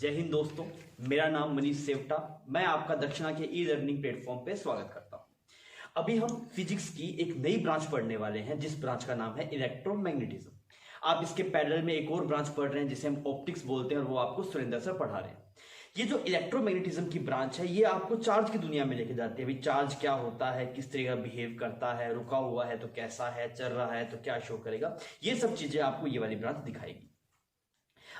जय हिंद दोस्तों, मेरा नाम मनीष सेवटा। मैं आपका दक्षिणा के ई लर्निंग प्लेटफॉर्म पे स्वागत करता हूं। अभी हम फिजिक्स की एक नई ब्रांच पढ़ने वाले हैं, जिस ब्रांच का नाम है इलेक्ट्रोमैग्नेटिज्म। आप इसके पैरेलल में एक और ब्रांच पढ़ रहे हैं जिसे हम ऑप्टिक्स बोलते हैं, और वो आपको सुरेंद्र सर पढ़ा रहे हैं। ये जो इलेक्ट्रोमैग्नेटिज्म की ब्रांच है, ये आपको चार्ज की दुनिया में लेके जाती है। अभी चार्ज क्या होता है, किस तरह का बिहेव करता है, रुका हुआ है तो कैसा है, चल रहा है तो क्या शो करेगा, ये सब चीजें आपको ये वाली ब्रांच दिखाएगी।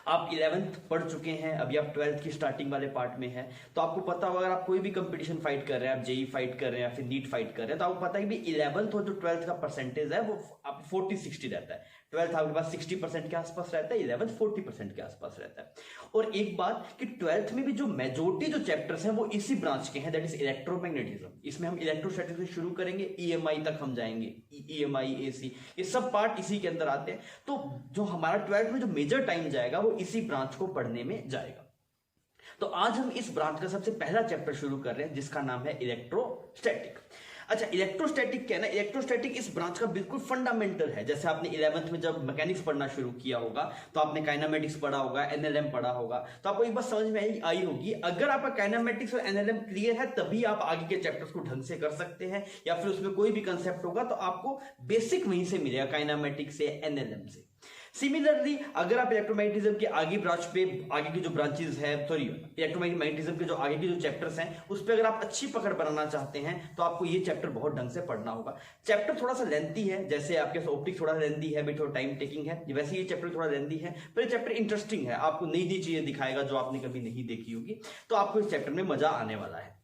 आप 11th पढ़ चुके हैं, अभी आप 12th की स्टार्टिंग वाले पार्ट में हैं, तो आपको पता होगा अगर आप कोई भी कंपटीशन फाइट कर रहे हैं, आप जेई फाइट कर रहे हैं या फिर नीट फाइट कर रहे हैं, तो आपको पता है कि 11th और जो 12th का परसेंटेज है वो आप 40-60 रहता है। 12th आपके पास 60% के आसपास रहता है, 11th 40% के आसपास रहता है। और एक बात कि 12th में भी जो मेजोरिटी जो चैप्टर्स हैं वो इसी ब्रांच के हैं, दैट इज इलेक्ट्रोमैग्नेटिज्म। इसमें हम इलेक्ट्रोस्टैटिक्स से शुरू करेंगे, ईएमआई तक हम जाएंगे, ईएमआई, एसी, ये सब पार्ट इसी के अंदर आते हैं। तो जो हमारा 12th में जो मेजर टाइम जाएगा वो इसी ब्रांच को पढ़ने में जाएगा। तो आज हम इस ब्रांच का सबसे पहला चैप्टर शुरू कर रहे हैं, जिसका नाम है इलेक्ट्रोस्टैटिक। अच्छा, इलेक्ट्रोस्टैटिक क्या है ना, इलेक्ट्रोस्टैटिक इस ब्रांच का बिल्कुल फंडामेंटल है। जैसे आपने 11th में जब मैकेनिक्स पढ़ना शुरू किया होगा तो आपने काइनेमेटिक्स पढ़ा होगा, एनएलएम पढ़ा होगा, तो आपको एक बात समझ में आई होगी। अगर आपका काइनेमेटिक्स और एनएलएम क्लियर है तभी आप आगे के चैप्टर्स को ढंग से कर सकते हैं, या फिर उसमें कोई भी कंसेप्ट होगा तो आपको बेसिक वहीं से मिलेगा, काइनेमेटिक्स से, एनएलएम से। सिमिलरली अगर आप इलेक्ट्रोमैग्नेटिज्म के आगे ब्रांच पे, आगे की जो ब्रांचेस है, सॉरी इलेक्ट्रोमैग्नेटिज्म के जो आगे की जो चैप्टर्स हैं उस पे अगर आप अच्छी पकड़ बनाना चाहते हैं तो आपको ये चैप्टर बहुत ढंग से पढ़ना होगा। चैप्टर थोड़ा सा लेंथी है, जैसे आपके ऑप्टिक्स थोड़ा लेंथी है, थोड़ा टाइम टेकिंग है, वैसे ये चैप्टर थोड़ा लेंथी है, पर ये चैप्टर इंटरेस्टिंग है, आपको नई नई चीजें दिखाएगा जो आपने कभी नहीं देखी होगी, तो आपको इस चैप्टर में मजा आने वाला है।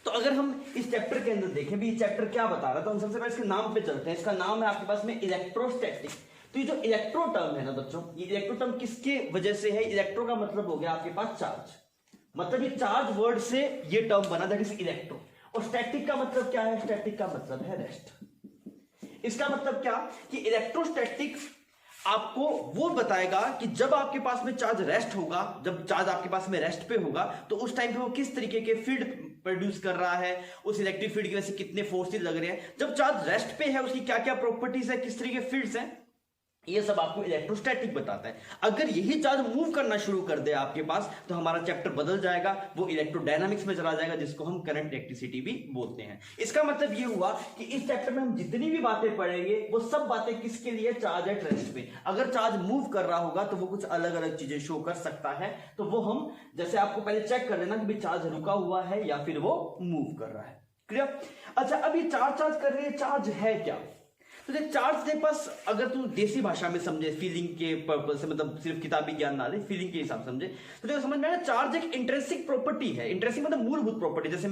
तो अगर हम इस चैप्टर के अंदर देखें भी ये चैप्टर क्या बता रहा है, तो हम सबसे पहले इसके नाम पे चलते हैं। इसका नाम है आपके पास में इलेक्ट्रोस्टैटिक। तो ये जो इलेक्ट्रो टर्म है ना बच्चों, ये इलेक्ट्रो टर्म किसके वजह से है? इलेक्ट्रो का मतलब हो गया आपके पास चार्ज, मतलब ये चार्ज वर्ड से ये टर्म बना, दैट इज इलेक्ट्रो। और स्टैटिक का मतलब क्या है? स्टैटिक का मतलब है रेस्ट। इसका मतलब क्या कि इलेक्ट्रोस्टैटिक आपको वो बताएगा कि जब आपके पास में चार्ज रेस्ट होगा, जब चार्ज आपके पास में रेस्ट पे होगा, तो उस टाइम पे वो किस तरीके के फील्ड प्रोड्यूस कर रहा है, उस इलेक्ट्रिक फील्ड की वजह से कितने फोर्सेस लग रहे हैं, जब चार्ज रेस्ट पे है उसकी क्या क्या प्रॉपर्टीज है, किस तरीके के फील्ड्स हैं, ये सब आपको इलेक्ट्रोस्टैटिक बताता है। अगर यही चार्ज मूव करना शुरू कर दे आपके पास तो हमारा चैप्टर बदल जाएगा, वो इलेक्ट्रोडायनामिक्स में चला जाएगा, जिसको हम करंट इलेक्ट्रिसिटी भी बोलते हैं। इसका मतलब ये हुआ कि इस चैप्टर में हम जितनी भी बातें पढ़ेंगे वो सब बातें किसके लिए? चार्ज एट रेस्ट पे। अगर चार्ज मूव कर रहा होगा तो वो कुछ अलग अलग चीजें शो कर सकता है, तो वो हम जैसे आपको पहले चेक कर लेना कि चार्ज रुका हुआ है या फिर वो मूव कर रहा है। क्लियर? अच्छा, अब ये चार्ज कर रही है, चार्ज है क्या? तो देख, चार्ज के पास अगर तू देसी भाषा में समझे, फीलिंग के पर्पज से, मतलब सिर्फ किताबी ज्ञान ना ले, फीलिंग के हिसाब से समझे, तो देखो समझ में आया, चार्ज एक इंट्रिंसिक प्रॉपर्टी है। इंट्रिंसिक मतलब मूलभूत प्रॉपर्टी। जैसे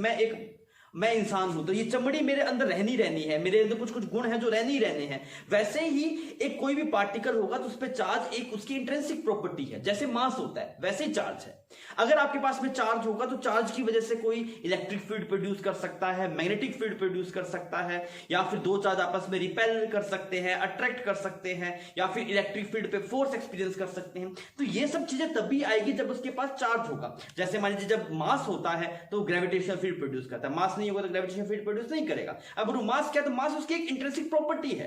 मैं इंसान हूं तो ये चमड़ी मेरे अंदर रहनी है, मेरे अंदर कुछ कुछ गुण हैं जो रहने हैं। वैसे ही एक कोई भी पार्टिकल होगा तो उस पर चार्ज एक उसकी इंट्रिंसिक प्रॉपर्टी है। जैसे मास होता है वैसे ही चार्ज है। अगर आपके पास में चार्ज होगा तो चार्ज की वजह से कोई इलेक्ट्रिक फील्ड प्रोड्यूस कर सकता है, मैग्नेटिक फील्ड प्रोड्यूस कर सकता है, या फिर दो चार्ज आपस में रिपेल कर सकते हैं, अट्रैक्ट कर सकते हैं, या फिर इलेक्ट्रिक फील्ड पे फोर्स एक्सपीरियंस कर सकते हैं। तो ये सब चीजें तभी आएगी जब उसके पास चार्ज होगा। जैसे मान लीजिए जब मास होता है तो ग्रेविटेशनल फील्ड प्रोड्यूस करता है, मास नहीं होगा तो ग्रेविटेशनल फील्ड प्रोड्यूस नहीं करेगा। अब वो मास क्या? तो मास उसकी एक इंट्रिंसिक प्रॉपर्टी है,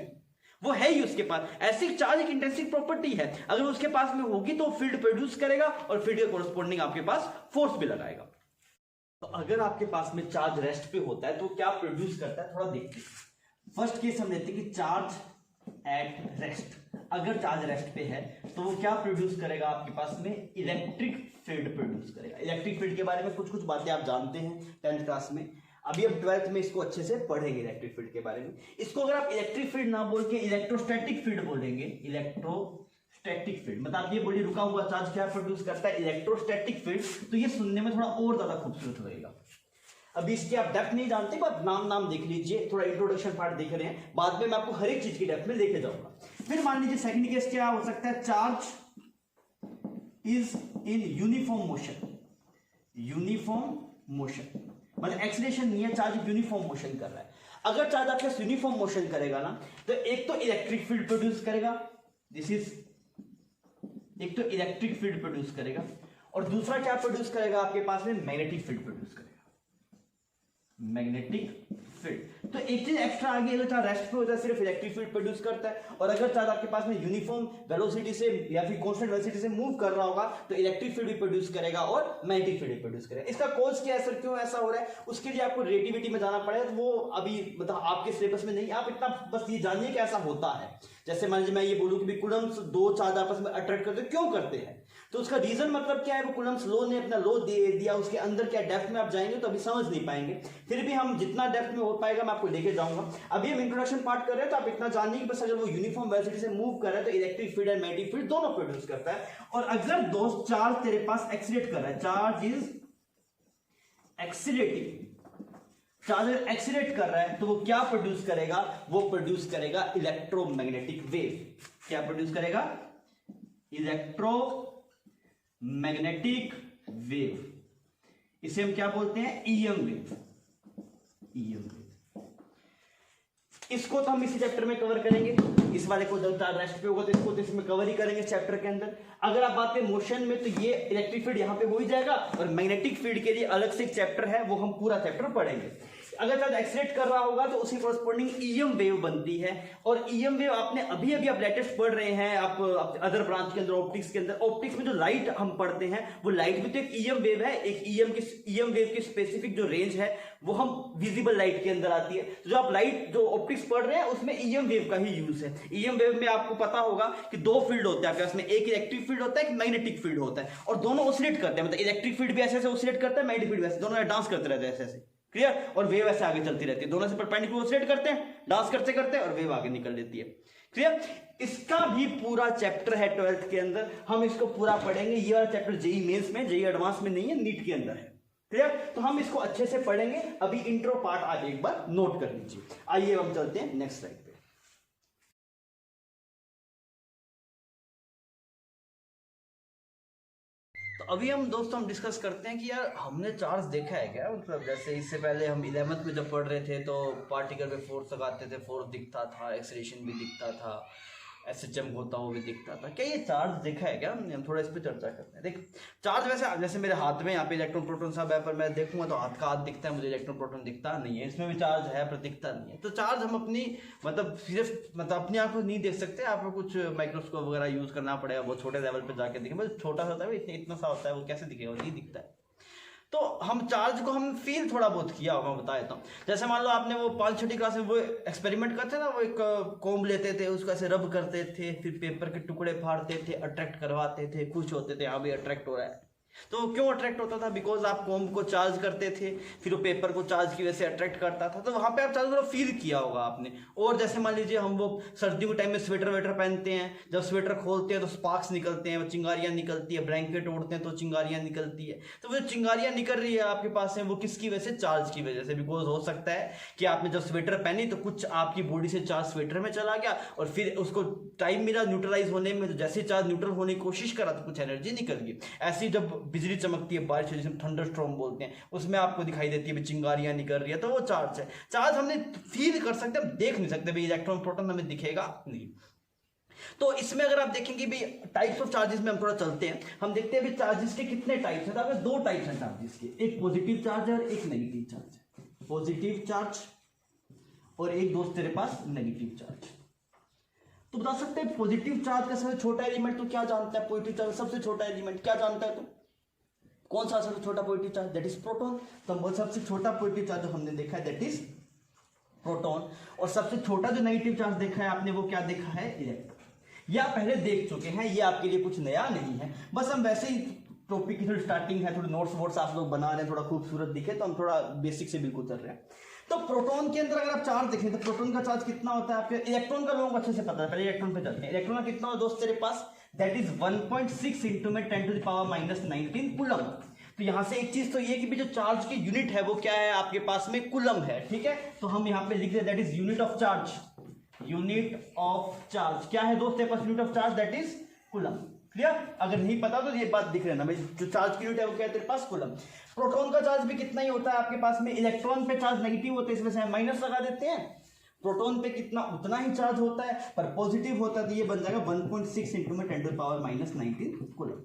वो है ही उसके पास। ऐसी चार्ज एक इंट्रिंसिक प्रॉपर्टी है, अगर उसके पास में होगी तो फील्ड प्रोड्यूस करेगा और फील्ड के कोरस्पोंडिंग आपके पास फोर्स भी लगाएगा। तो अगर आपके पास में चार्ज रेस्ट पे होता है तो क्या प्रोड्यूस करता है, थोड़ा देखते हैं। फर्स्ट केस हम लेते हैं कि चार्ज एट रेस्ट। अगर चार्ज रेस्ट पे है तो वो क्या प्रोड्यूस करेगा? आपके पास में इलेक्ट्रिक फील्ड प्रोड्यूस करेगा। इलेक्ट्रिक फील्ड के बारे में कुछ कुछ बातें आप जानते हैं 10th क्लास में, अभी अब 12th में इसको अच्छे से पढ़ेंगे इलेक्ट्रिक फील्ड के बारे में। इसको अगर आप इलेक्ट्रिक फील्ड ना बोल के इलेक्ट्रोस्टैटिक फील्ड बोलेंगे, इलेक्ट्रोस्टैटिक फील्ड मतलब आप ये बोलिए रुका हुआ चार्ज क्या प्रोड्यूस करता है? इलेक्ट्रोस्टैटिक फील्ड, तो ये सुनने में थोड़ा और ज्यादा खूबसूरत लगेगा। अभी इसकी आप डेप्थ नहीं जानते, बस नाम देख लीजिए, थोड़ा इंट्रोडक्शन पार्ट देख रहे हैं, बाद में मैं आपको हर एक चीज की डेप्थ में लेके जाऊंगा। फिर मान लीजिए सेकंड केस क्या हो सकता है? Charge is in uniform motion. Uniform motion मतलब एक्सीलरेशन नहीं है, चार्ज यूनिफॉर्म मोशन कर रहा है। अगर चार्ज आपके पास यूनिफॉर्म मोशन करेगा ना तो एक तो इलेक्ट्रिक फील्ड प्रोड्यूस करेगा, एक तो इलेक्ट्रिक फील्ड प्रोड्यूस करेगा, और दूसरा क्या प्रोड्यूस करेगा? आपके पास में मैग्नेटिक फील्ड प्रोड्यूस करेगा। Magnetic field. तो एक चीज एक्स्ट्रा आ गई, अगर चार्ज रेस्ट पे होता है सिर्फ इलेक्ट्रिक फील्ड प्रोड्यूस करता है, और अगर चार्ज आपके पास में यूनिफॉर्म वेलोसिटी से या फिर कांस्टेंट वेलोसिटी से मूव कर रहा होगा तो इलेक्ट्रिक फील्ड भी प्रोड्यूस करेगा और मैग्नेटिक फील्ड भी प्रोड्यूस करेगा। इसका कॉज क्या है सर, क्यों ऐसा हो रहा है, उसके लिए आपको रिलेटिविटी में जाना पड़ेगा, तो वो अभी मतलब आपके सिलेबस में नहीं। आप इतना बस ये जानिए कि ऐसा होता है। जैसे मान लीजिए मैं ये बोलूं कि कूलम्ब्स दो चार्ज आपस में अट्रैक्ट करते हैं, क्यों करते हैं, तो उसका रीजन मतलब क्या है, वो कूलम्ब्स लॉ ने अपना लॉ दे दिया, उसके अंदर क्या डेप्थ में आप जाएंगे तो अभी समझ नहीं पाएंगे, फिर भी हम जितना डेप्थ में हो पाएगा मैं आपको लेके जाऊंगा। अभी हम इंट्रोडक्शन पार्ट कर रहे हैं, तो आप इतना जानिए कि बस अगर वो यूनिफॉर्म वेलोसिटी से मूव कर रहा है तो इलेक्ट्रिक फील्ड और मैग्नेटिक फील्ड दोनों प्रोड्यूस करता है। और अगर दो चार्ज तेरे पास एक्सीलरेट कर रहा है, charge is accelerating, charge accelerate कर रहा है, तो वो क्या प्रोड्यूस करेगा, वो प्रोड्यूस करेगा इलेक्ट्रोमैग्नेटिक वेव। क्या प्रोड्यूस करेगा, इलेक्ट्रोमैग्नेटिक वेव। इसे हम क्या बोलते हैं, ईएम वेव। ईएम वेव इसको तो हम इसी चैप्टर में कवर करेंगे। इस वाले को जब चार्ज रेस्ट पे होगा तो इसको तो इसमें कवर ही करेंगे चैप्टर के अंदर। अगर आप बात करें मोशन में, तो ये इलेक्ट्रिक फील्ड यहां पे हो ही जाएगा, और मैग्नेटिक फील्ड के लिए अलग से एक चैप्टर है, वो हम पूरा चैप्टर पढ़ेंगे। अगर चार्ज एक्सीलरेट कर रहा होगा तो उसी कोरस्पॉन्डिंग ईएम वेव बनती है, और ईएम वेव आपने अभी आप लेटेस्ट पढ़ रहे हैं, आप अदर ब्रांच के अंदर, ऑप्टिक्स के अंदर, ऑप्टिक्स में जो लाइट हम पढ़ते हैं वो लाइट भी तो एक ईएम वेव है। एक ईएम वेव की स्पेसिफिक जो रेंज है वो हम विजिबल लाइट के अंदर आती है। तो जो आप लाइट जो ऑप्टिक्स पढ़ रहे हैं उसमें ईएम वेव का ही यूज है। ईएम वेव में आपको पता होगा कि दो फील्ड होते हैं आपके पास में, एक इलेक्ट्रिक फील्ड होता है, एक मैग्नेटिक फील्ड होता है, और दोनों ऑसिलेट करते हैं। मतलब इलेक्ट्रिक फील्ड भी ऐसे ऐसे ऑसिलेट करता है, मैग्नेटिक फील्ड भी ऐसे, दोनों डांस करते रहते हैं ऐसे ऐसे, क्लियर। और वेव ऐसे आगे चलती रहती है, दोनों से परपेंडिकुलर ऑसिलेट करते हैं, डांस करते करते, और वेव आगे निकल लेती है, क्लियर। इसका भी पूरा चैप्टर है 12th के अंदर, हम इसको पूरा पढ़ेंगे। ये वाला चैप्टर जेईई मेंस में, जेईई एडवांस में नहीं है, नीट के अंदर है, क्लियर। तो हम इसको अच्छे से पढ़ेंगे। अभी इंट्रो पार्ट आप एक बार नोट कर लीजिए। आइए हम चलते हैं नेक्स्ट स्लाइड पे। तो अभी हम दोस्तों हम डिस्कस करते हैं कि यार हमने चार्ज देखा है क्या, मतलब जैसे इससे पहले हम 11th में जब पढ़ रहे थे तो पार्टिकल पे फोर्स लगाते थे, फोर्स दिखता था, एक्सेलरेशन भी दिखता था, एसएचएम होता हुआ भी दिखता था। क्या ये चार्ज देखा है क्या, हम थोड़ा इस पर चर्चा करते हैं। देख चार्ज वैसे जैसे मेरे हाथ में यहाँ पे इलेक्ट्रॉन प्रोटॉन सब है, पर मैं देखूंगा तो हाथ का हाथ दिखता है, मुझे इलेक्ट्रॉन प्रोटॉन दिखता नहीं है। इसमें भी चार्ज है पर दिखता नहीं है। तो चार्ज हम अपनी मतलब सिर्फ मतलब अपनी आंखों नहीं देख सकते, आपको कुछ माइक्रोस्कोप वगैरह यूज करना पड़ेगा, वो छोटे लेवल पर जाके दिखे। बस छोटा सा होता है, इतना सा होता है, वो कैसे दिखेगा, नहीं दिखता है। तो हम चार्ज को हम फील थोड़ा बहुत किया होगा, मैं बता देता हूँ। जैसे मान लो आपने वो 5-6 क्लास में वो एक्सपेरिमेंट करते ना, वो एक कॉम्ब लेते थे, उसको ऐसे रब करते थे, फिर पेपर के टुकड़े फाड़ते थे, अट्रैक्ट करवाते थे, खुश होते थे, हाँ भी अट्रैक्ट हो रहा है। तो क्यों अट्रैक्ट होता था, बिकॉज आप कॉम्ब को चार्ज करते थे, फिर वो पेपर को चार्ज की वजह से अट्रैक्ट करता था। तो वहां पे आप चार्ज को फील किया होगा आपने। और जैसे मान लीजिए हम वो सर्दियों के टाइम में स्वेटर वेटर पहनते हैं, जब स्वेटर खोलते हैं तो स्पार्क्स निकलते हैं, वो चिंगारियां निकलती है, ब्लैंकेट ओढ़ते हैं तो चिंगारियां निकलती है। तो वो चिंगारियां निकल रही है आपके पास है, वो किसकी वजह से, चार्ज की वजह से। बिकॉज हो सकता है कि आपने जब स्वेटर पहनी तो कुछ आपकी बॉडी से चार्ज स्वेटर में चला गया, और फिर उसको टाइम मिला न्यूट्रलाइज होने में, तो जैसे चार्ज न्यूट्रल होने की कोशिश करा तो कुछ एनर्जी निकल गई। ऐसी जब बिजली चमकती है, बारिश जिसे थंडर स्टॉर्म बोलते हैं, उसमें आपको दिखाई देती है चिंगारियां निकल रही है, तो वो चार्ज है। चार्ज हमने फील कर सकते हैं, देख नहीं सकते भाई, इलेक्ट्रॉन प्रोटॉन हमें दिखेगा नहीं। तो इसमें अगर आप देखेंगे भी टाइप्स ऑफ चार्जेस में हम थोड़ा चलते हैं, हम देखते हैं भी चार्जेस के कितने टाइप्स हैं। तो आपके दो टाइप्स हैं चार्जेस के, एक पॉजिटिव चार्ज है और एक नेगेटिव चार्ज। पॉजिटिव चार्ज और एक दोस्त तेरे पास नेगेटिव चार्ज। तो बता सकते हैं पॉजिटिव चार्ज का सबसे छोटा एलिमेंट तो क्या जानता है, पॉजिटिव चार्ज सबसे छोटा एलिमेंट क्या जानता है तू, कौन सा सबसे छोटा positive charge, that is proton. तो हम सबसे छोटा पॉजिटिव चार्ज जो हमने देखा है दैट इज प्रोटॉन, और सबसे छोटा जो नेगेटिव चार्ज देखा है आपने वो क्या देखा है, इलेक्ट्रॉन। या पहले देख चुके हैं, ये आपके लिए कुछ नया नहीं है, बस हम वैसे ही टॉपिक की थोड़ी स्टार्टिंग है, थोड़ी नोट्स वोट्स आप लोग बना रहे हैं, थोड़ा खूबसूरत दिखे तो हम थोड़ा बेसिक से बिल्कुल चल रहे हैं। तो प्रोटॉन के अंदर अगर आप चार्ज देखें तो प्रोटॉन का चार्ज कितना होता है आपके, इलेक्ट्रॉन का लोगों को अच्छे से पता है, पहले इलेक्ट्रॉन पे चलते हैं। इलेक्ट्रॉन का कितना हो दोस्त तेरे पास, दैट इज 1.6 इंटू में 10⁻⁻19 कूलम। तो यहां से एक चीज तो ये कि भी जो चार्ज की यूनिट है वो क्या है आपके पास में, कूलम है, ठीक है। तो हम यहां पे लिख दे that is unit of charge. Unit of charge क्या है दोस्त तेरे पास, unit of charge that is coulomb, clear. अगर नहीं पता तो ये बात दिख लेना भाई, जो चार्ज की यूनिट है वो क्या है तेरे पास, कूलम। प्रोटॉन का चार्ज भी कितना ही होता है आपके पास में, इलेक्ट्रॉन पे चार्ज नेगेटिव होता है इस वजह से हम माइनस लगा देते हैं। प्रोटॉन पे कितना उतना ही चार्ज होता है, पर पॉजिटिव होता है तो ये बन जाएगा 1.6 इंटू में 10⁻⁻19 कूलम।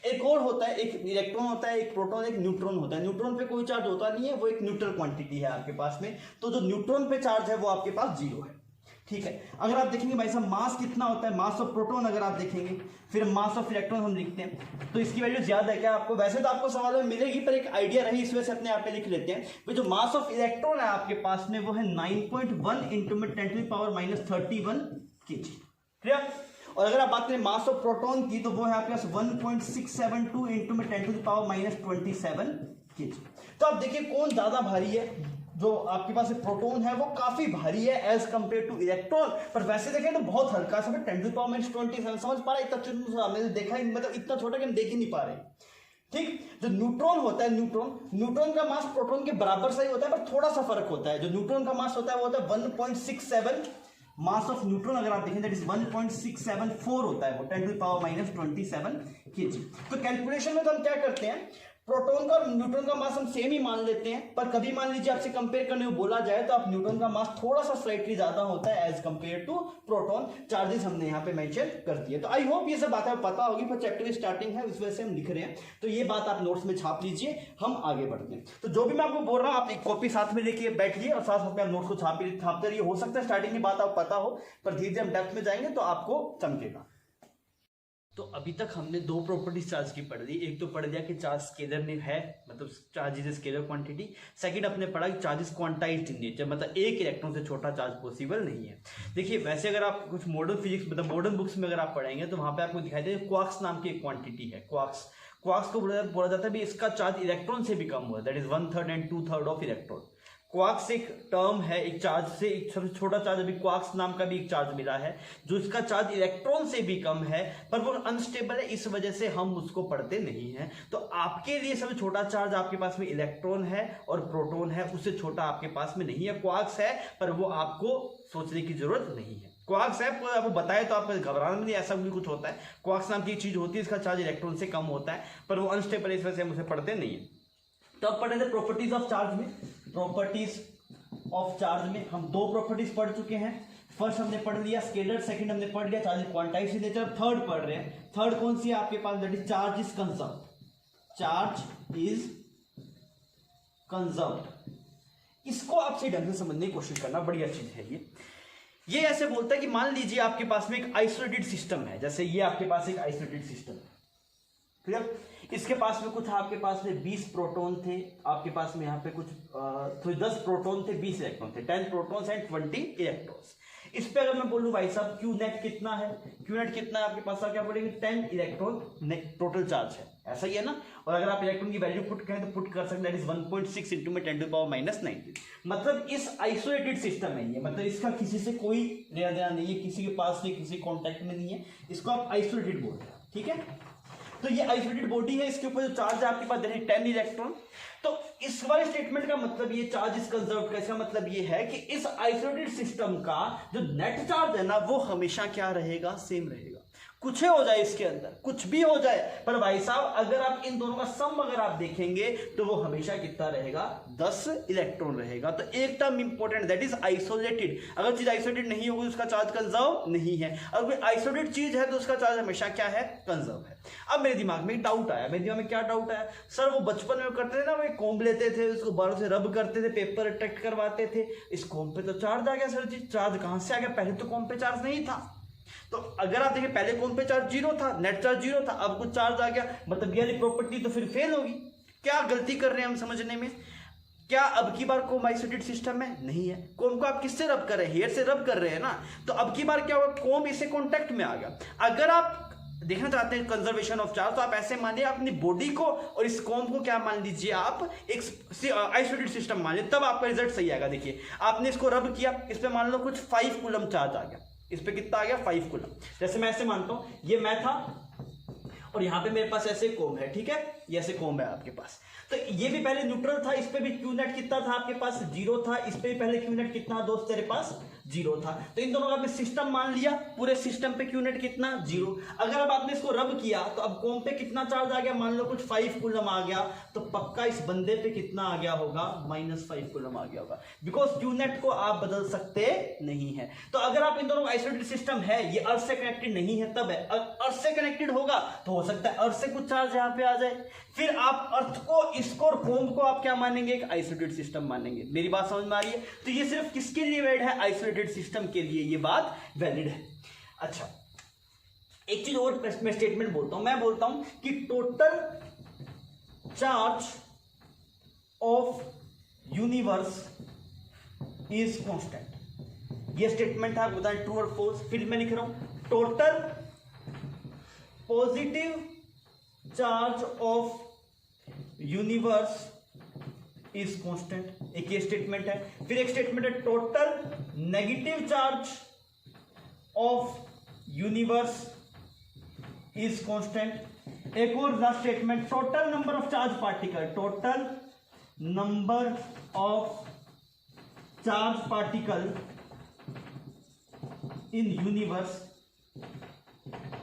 एक और होता है, एक इलेक्ट्रॉन होता है, एक प्रोटॉन, एक न्यूट्रॉन होता है। न्यूट्रॉन पे कोई चार्ज होता नहीं है, वो एक न्यूट्रल क्वांटिटी है आपके पास में। तो जो न्यूट्रॉन पे चार्ज है वो आपके पास 0 है, ठीक है। अगर आप देखेंगे भाई साहब मास कितना होता है, मास ऑफ प्रोटॉन अगर आप देखेंगे, फिर मास ऑफ इलेक्ट्रॉन हम लिखते हैं, तो इसकी वैल्यू ज्यादा है क्या आपको? वैसे तो आपको सवाल में मिलेगी, पर एक आइडिया रही इस वजह से अपने आप पे लिख लेते हैं। तो जो मास ऑफ इलेक्ट्रॉन है आपके पास में वो है 9.1 इंटू में 10 to the power -31 kg, clear. और अगर आप बात करें मास ऑफ प्रोटॉन की, तो वो है आपके पास 1.672 इंटू में 10 टू द पावर -27 kg। तो आप देखिए कौन ज्यादा भारी है। जो आपके पास प्रोटॉन है वो काफी भारी है एज कंपेयर टू इलेक्ट्रॉन, पर वैसे देखें तो बहुत हल्का सा, 10 टू पावर -27। समझ पा रहे? इतना छोटा मैंने देखा ही, मतलब इतना छोटा कि हम देख ही नहीं पा रहे, ठीक। जो न्यूट्रॉन होता है, न्यूट्रॉन का मास प्रोटॉन के बराबर सा ही होता है, पर थोड़ा सा फर्क होता है। जो न्यूट्रॉन का मास होता है वो होता है 1.67, मास ऑफ न्यूट्रॉन अगर आप देखें दैट इज 1.674 होता है वो 10 टू पावर -27 kg। तो कैलकुलेशन में तो हम क्या करते हैं, प्रोटॉन का और न्यूट्रॉन का मास हम सेम ही मान लेते हैं, पर कभी मान लीजिए आपसे कंपेयर करने को बोला जाए तो आप न्यूट्रॉन का मास थोड़ा सा स्लाइटली ज्यादा होता है as compared to proton. Charges हमने यहाँ पे मेंशन कर दिए। तो आई होप ये सब बातें पता होगी, पर चैप्टर की स्टार्टिंग है इस वजह से हम लिख रहे हैं, तो ये बात आप नोट्स में छाप लीजिए, हम आगे बढ़ते हैं। तो जो भी मैं आपको बोल रहा हूँ आप एक कॉपी साथ में लेके बैठिए और साथ में आप नोट्स को छापते रहिए। हो सकता है स्टार्टिंग की बात आपको पता हो, पर धीरे धीरे हम डेप्थ में जाएंगे तो आपको चमकेगा। तो अभी तक हमने दो प्रॉपर्टीज चार्ज की पढ़ ली। एक तो पढ़ लिया कि चार्ज स्केलर में है, मतलब charge is scalar quantity. Second अपने पढ़ा कि charge is quantized in nature, मतलब एक इलेक्ट्रॉन से छोटा चार्ज पॉसिबल नहीं है। देखिए वैसे अगर आप कुछ मॉडर्न फिजिक्स मतलब मॉडर्न बुक्स में अगर आप पढ़ेंगे तो वहां पे आपको दिखाई देगा क्वार्क्स नाम की एक क्वांटिटी है। क्वार्क्स को बोला जाता है भी इसका चार्ज इलेक्ट्रॉन से भी कम हुआ, that is 1/3 and 2/3 of electron. Quarks एक टर्म है, एक चार्ज से एक सबसे छोटा चार्ज, अभी क्वार्क्स नाम का भी एक चार्ज मिला है जो इसका चार्ज इलेक्ट्रॉन से भी कम है, पर वो अनस्टेबल है, इस वजह से हम उसको पढ़ते नहीं हैं। तो आपके लिए सबसे छोटा चार्ज आपके पास में इलेक्ट्रॉन है और प्रोटॉन है, उससे छोटा आपके पास में नहीं है। क्वार्क्स है, पर वो आपको सोचने की जरूरत नहीं है। क्वार्क्स है, आपको बताए तो आपको घबराना नहीं, ऐसा भी कुछ होता है। क्वार्क्स नाम की चीज होती है, इसका चार्ज इलेक्ट्रॉन से कम होता है, पर वो अनस्टेबल है, इस वजह से हम उसे पढ़ते नहीं है। तो अब पढ़े थे प्रॉपर्टीज ऑफ चार्ज में। प्रॉपर्टीज ऑफ चार्ज में हम दो प्रॉपर्टीज पढ़ चुके हैं। फर्स्ट हमने पढ़ लिया स्केलर, सेकंड हमने पढ़ लिया charge quantized in nature. Third पढ़ रहे हैं, थर्ड कौन सी है आपके पास, that is charge is conserved. Charge is conserved, इसको आप सही ढंग से समझने की कोशिश करना, बढ़िया चीज है ये ऐसे बोलता है कि मान लीजिए आपके पास में एक आइसोलेटेड सिस्टम है, जैसे ये आपके पास एक आइसोलेटेड सिस्टम है, क्लियर। इसके पास में कुछ आपके पास में 20 प्रोटॉन थे, आपके पास में यहाँ पे कुछ 10 प्रोटॉन थे, 20 इलेक्ट्रॉन थे, 10 प्रोटॉन्स एंड 20 इलेक्ट्रॉन्स। इस पे अगर मैं बोलूं भाई साहब क्यू नेट कितना है, क्यू नेट कितना है आपके पास, आप क्या बोलेंगे 10 इलेक्ट्रॉन टोटल चार्ज है, ऐसा ही है ना। और अगर आप इलेक्ट्रॉन की वैल्यू पुट करें तो पुट कर सकते हैं, दैट इज 1.6 इंटू में 10 टू पावर -19। मतलब इस आइसोलेटेड सिस्टम है ये, मतलब इसका किसी से कोई लेना देना नहीं है, किसी के पास नहीं, किसी कॉन्टेक्ट में नहीं है, इसको आप आइसोलेटेड बोल रहे हैं, ठीक है। तो ये आइसोलेटेड बॉडी है, इसके ऊपर जो चार्ज है आपके पास 10 इलेक्ट्रॉन। तो इस वाले स्टेटमेंट का मतलब ये चार्ज इज कंजर्व्ड का इसका मतलब ये है कि इस आइसोलेटेड सिस्टम का जो नेट चार्ज है ना वो हमेशा क्या रहेगा, सेम रहेगा। कुछ हो जाए इसके अंदर, कुछ भी हो जाए, पर भाई साहब अगर आप इन दोनों का सम अगर आप देखेंगे तो वो हमेशा कितना रहेगा, 10 इलेक्ट्रॉन रहेगा। तो एक term important, that is isolated. अगर चीज आइसोलेटेड नहीं होगी उसका चार्ज कंजर्व नहीं है, अगर कोई आइसोलेटेड चीज है तो उसका चार्ज हमेशा क्या है, कंजर्व है। अब मेरे दिमाग में एक डाउट आया, मेरे दिमाग में क्या डाउट आया, सर वो बचपन में करते थे ना, वो कोम्ब लेते थे, उसको बालों से रब करते थे, पेपर अट्रैक्ट करवाते थे, इस कोम्ब पे तो चार्ज आ गया। सर जी चार्ज कहां से आ गया, पहले तो कोम्ब पे चार्ज नहीं था। तो अगर आप देखें पहले कोम्ब पे चार्ज 0 था, नेट चार्ज 0 था, अब कुछ चार्ज आ गया, मतलब ये वाली प्रॉपर्टी तो फिर फेल होगी। क्या गलती कर रहे हैं हम समझने में, क्या अब की बार कोम्ब आइसोलेटेड सिस्टम में नहीं है। कोम्ब को आप किससे रब कर रहे हैं, हेयर से रब कर रहे हैं ना, तो अब की बार क्या होगा, कोम्ब इससे कॉन्टेक्ट में आ गया। अगर आप देखना चाहते हैं कंजर्वेशन ऑफ चार्ज तो आप ऐसे मानिए अपनी बॉडी को और इस कोम्ब को क्या मान लीजिए, आप एक आइसोलेटेड सिस्टम मान लीजिए, तब आपका रिजल्ट सही आएगा। देखिए आपने इसको रब किया, इस पे मान लो कुछ 5 कूलम चार्ज आ गया, इस पे कितना आ गया, 5 कूलम। जैसे मैं ऐसे मानता हूं ये मैं था और यहाँ पे मेरे पास ऐसे कोम्ब है, ठीक है, ये ऐसे कोम्ब है आपके पास। तो ये भी पहले न्यूट्रल था, इस पे भी क्यू नेट कितना था आपके पास, 0 था, इस पे भी पहले क्यू नेट कितना दोस्त तेरे पास जीरो था। तो इन दोनों का आपने सिस्टम मान लिया, पूरे सिस्टम पे क्यू नेट कितना, जीरो। अगर अब आपने इसको रब किया तो अब कॉम पे कितना चार्ज आ गया, मान लो कुछ 5 कूलम आ गया, तो पक्का इस बंदे पे कितना आ गया होगा, -5 कूलम आ गया होगा, बिकॉज क्यू नेट को आप बदल सकते नहीं है। तो अगर आप इन दोनों का आइसोलेटेड सिस्टम है, ये अर्थ से कनेक्टेड नहीं है तब है, अर्थ से कनेक्टेड होगा तो हो सकता है अर्थ से कुछ चार्ज यहाँ पे आ जाए, फिर आप अर्थ को, इसको और कॉम्ब को आप क्या मानेंगे, एक आइसोलेटेड सिस्टम मानेंगे। मेरी बात समझ में आ रही है? तो ये सिर्फ किसके लिए वैलिड है, आइसोलेटेड सिस्टम के लिए ये बात वैलिड है। अच्छा, एक चीज और मैं स्टेटमेंट बोलता हूं, मैं बोलता हूं कि total charge of universe is constant. ये स्टेटमेंट है, आप बताएं ट्रू और फॉल्स। फिर मैं लिख रहा हूं total positive charge of universe is constant. एक ये स्टेटमेंट है। फिर एक स्टेटमेंट है total negative charge of universe is constant. एक और last statement, total number of charge particle, total number of charge particle in universe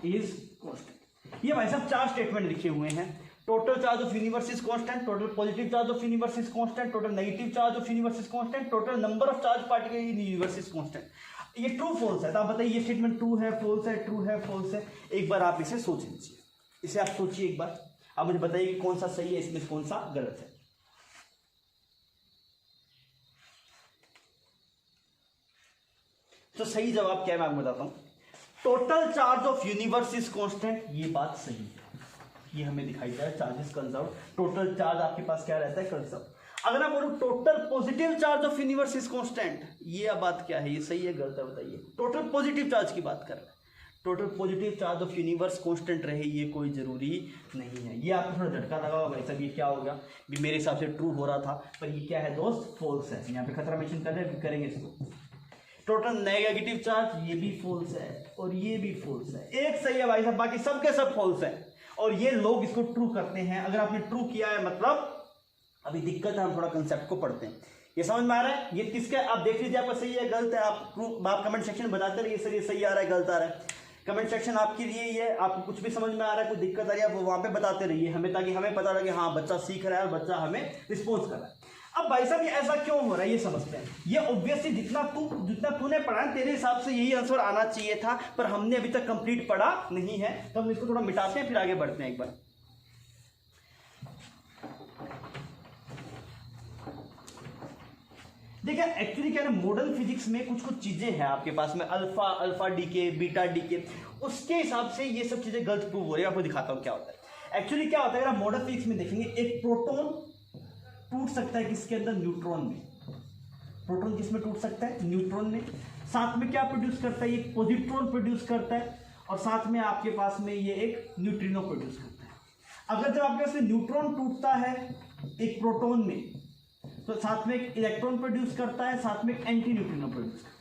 is constant. ये भाई साहब 4 स्टेटमेंट लिखे हुए हैं। Total charge of universe is constant, total positive charge of universe is constant, total negative charge of universe is constant, total number of charge particle in universe is constant. ये true false है, तो आप बताइए ये statement true है, false है, true है, false है? एक बार आप इसे सोच लीजिए, इसे आप सोचिए एक बार, आप मुझे बताइए कि कौन सा सही है, इसमें कौन सा गलत है। तो सही जवाब क्या है मैं आपको बताता हूं। Total charge of universe is constant, ये बात सही है, ये हमें दिखाई दे रहा है, चार्जेस कंजर्व, टोटल चार्ज आपके पास क्या रहता है, कंजर्व। अगर आप बोलो total positive charge of universe is constant, ये बात क्या है, ये सही है गलत है बताइए? टोटल पॉजिटिव चार्ज की बात कर रहे हैं, total positive charge of universe constant रहे ये कोई जरूरी नहीं है। ये आपको थोड़ा झटका लगा होगा भाई साहब, ये क्या हो गया, भी मेरे हिसाब से ट्रू हो रहा था, पर ये क्या है दोस्त, फॉल्स है। यहाँ पे खतरा मेंशन कर रहे हैं, करेंगे इसको। टोटल नेगेटिव चार्ज, ये भी फॉल्स है और ये भी फॉल्स है, एक सही है भाई साहब, बाकी सबके सब फॉल्स है, और ये लोग इसको ट्रू करते हैं। अगर आपने ट्रू किया है मतलब अभी दिक्कत है, हम थोड़ा कंसेप्ट को पढ़ते हैं। ये समझ में आ रहा है, ये किसका, आप देख लीजिए आपका सही है गलत है, आप कमेंट सेक्शन में बताते रहिए सर ये सही आ रहा है गलत आ रहा है। कमेंट सेक्शन आपके लिए ही है, आपको कुछ भी समझ में आ रहा है, कोई दिक्कत आ रही है, आप वहां पे बताते रहिए हमें, ताकि हमें पता लगे हाँ बच्चा सीख रहा है और बच्चा हमें रिस्पॉन्स कर रहा है। अब भाई साहब ये ऐसा क्यों हो रहा है ये समझते हैं। ये ऑब्वियसली जितना तूने पढ़ा है तेरे हिसाब से यही आंसर आना चाहिए था, पर हमने अभी तक कंप्लीट पढ़ा नहीं है, तो हम इसको थोड़ा मिटाते हैं फिर आगे बढ़ते हैं एक बार। देखिए एक्चुअली क्या है, मॉडर्न फिजिक्स में कुछ कुछ चीजें हैं आपके पास में, अल्फा डीके, बीटा डीके, उसके हिसाब से ये सब चीजें गलत प्रूव हो रही है। आपको दिखाता हूं क्या होता है। एक्चुअली क्या होता है, अगर आप मॉडर्न फिजिक्स में देखेंगे, एक प्रोटॉन टूट सकता है किसके अंदर, न्यूट्रॉन में। प्रोटॉन किसमें टूट सकता है, न्यूट्रॉन में। साथ में क्या प्रोड्यूस करता है, ये पॉजिट्रॉन प्रोड्यूस करता है, और साथ में आपके पास में ये एक न्यूट्रिनो प्रोड्यूस करता है। अगर जब आपके पास न्यूट्रॉन टूटता है एक प्रोटॉन में, तो साथ में एक इलेक्ट्रॉन प्रोड्यूस करता है, साथ में एक एंटी न्यूट्रिनो प्रोड्यूस करता है।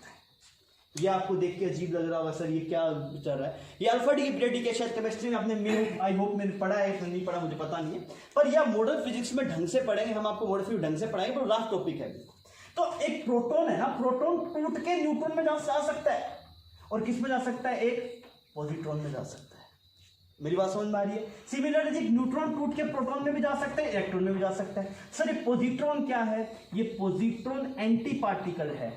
ये आपको देख के अजीब लग रहा होगा सर ये क्या चल रहा है, ये अल्फा डी बीटा डी के शायद केमिस्ट्री में आपने आई होप मैंने पढ़ा है, नहीं पढ़ा मुझे पता नहीं है, पर यह मॉडर्न फिजिक्स में ढंग से पढ़ेंगे, हम आपको मॉडर्न फिजिक्स ढंग से पढ़ाएंगे, पर लास्ट टॉपिक है। तो एक प्रोटॉन है ना, प्रोटॉन टूट के न्यूट्रॉन में जा सकता है, और किस में जा सकता है, एक पॉजिट्रॉन में जा सकता है। मेरी बात समझ में आ रही है। सिमिलरली न्यूट्रॉन टूट के प्रोटॉन में भी जा सकता है, इलेक्ट्रॉन में भी जा सकता है। सर ये पॉजिट्रॉन क्या है, ये पॉजिट्रॉन एंटी पार्टिकल है,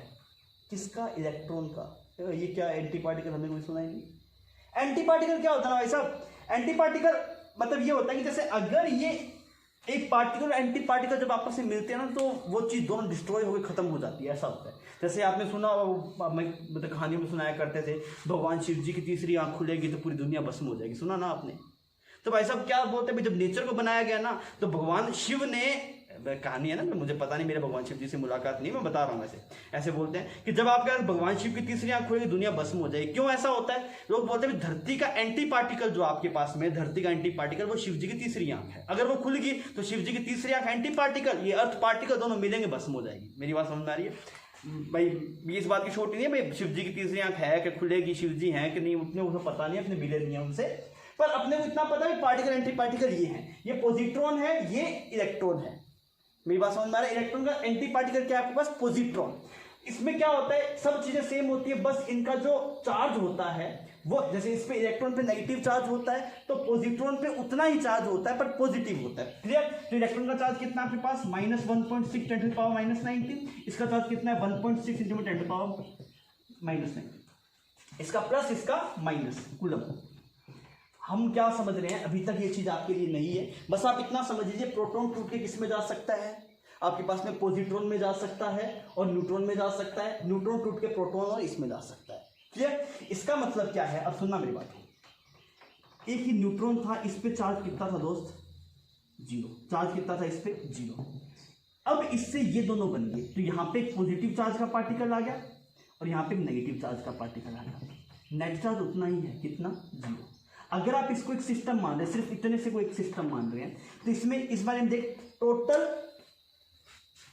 किसका, इलेक्ट्रॉन का। ये क्या एंटी पार्टिकल, हमें कोई सुना ही नहीं। एंटी पार्टिकल क्या होता है ना भाई साहब, एंटी पार्टिकल मतलब ये होता है कि जैसे अगर ये एक पार्टिकल और एंटी पार्टिकल जब आपस में मिलते हैं ना, तो वो चीज दोनों डिस्ट्रॉय होकर खत्म हो जाती है, ऐसा होता है। जैसे आपने सुना, मतलब कहानियों में सुनाया करते थे, भगवान शिव जी की तीसरी आंख खुलेगी तो पूरी दुनिया भस्म हो जाएगी, सुना ना आपने। तो भाई साहब क्या बोलते हैं, जब नेचर को बनाया गया ना, तो भगवान शिव ने, कहानी है ना, मुझे पता नहीं, मेरे भगवान शिव जी से मुलाकात नहीं, मैं बता रहा हूँ। ऐसे बोलते हैं कि जब आपके पास भगवान शिव की तीसरी आंख खुलेगी दुनिया भस्म हो जाएगी। क्यों ऐसा होता है, लोग बोलते हैं धरती का एंटी पार्टिकल जो आपके पास में, धरती का एंटी पार्टिकल वो शिव जी की तीसरी आंख है, अगर वो खुल गई तो शिव जी की तीसरी आंख एंटी पार्टिकल, ये अर्थ पार्टिकल दोनों मिलेंगे भस्म हो जाएगी। मेरी बात समझ में आ रही है भाई, इस बात की छोटी नहीं है भाई, शिव जी की तीसरी आंख है कि खुलेगी, शिव जी हैं कि नहीं, उतने उसे पता नहीं, अपने मिले नहीं है उनसे, पर अपने को इतना पता है पार्टिकल एंटी पार्टिकल ये है, ये पॉजिट्रॉन है, ये इलेक्ट्रॉन है। मेरी बात समझ में आ रहा है। इलेक्ट्रॉन का एंटी पार्टिकल क्या है आपके पास, पॉजिट्रॉन। इसमें क्या होता है, सब चीजें सेम होती है, बस इनका जो चार्ज होता है वो, जैसे इस पे इलेक्ट्रॉन पे नेगेटिव चार्ज होता है तो पॉजिट्रॉन पे उतना ही चार्ज होता है पर पॉजिटिव होता है। क्लियर? तो इलेक्ट्रॉन का चार्ज कितना आपके पास -1.6 × 10⁻⁻19, इसका चार्ज कितना है 1.6 × 10⁻⁻19, इसका प्लस इसका माइनस कूलम। हम क्या समझ रहे हैं, अभी तक ये चीज आपके लिए नहीं है, बस आप इतना समझ लीजिए प्रोटॉन टूट के किस में जा सकता है, आपके पास में पॉजिट्रॉन में जा सकता है और न्यूट्रॉन में जा सकता है, न्यूट्रॉन टूट के प्रोटॉन और इसमें जा सकता है। क्लियर? इसका मतलब क्या है, अब सुनना मेरी बात, एक ही न्यूट्रॉन था, इस पे चार्ज कितना था दोस्त 0, चार्ज कितना था इस पे 0। अब इससे ये दोनों बन गए, तो यहाँ पे एक पॉजिटिव चार्ज का पार्टिकल आ गया और यहाँ पे एक नेगेटिव चार्ज का पार्टिकल आ गया, नेट चार्ज उतना ही है, कितना 0। अगर आप इसको एक सिस्टम मान रहे हैं, सिर्फ इतने से कोई एक सिस्टम मान रहे हैं, तो इसमें इस बारे में देख, टोटल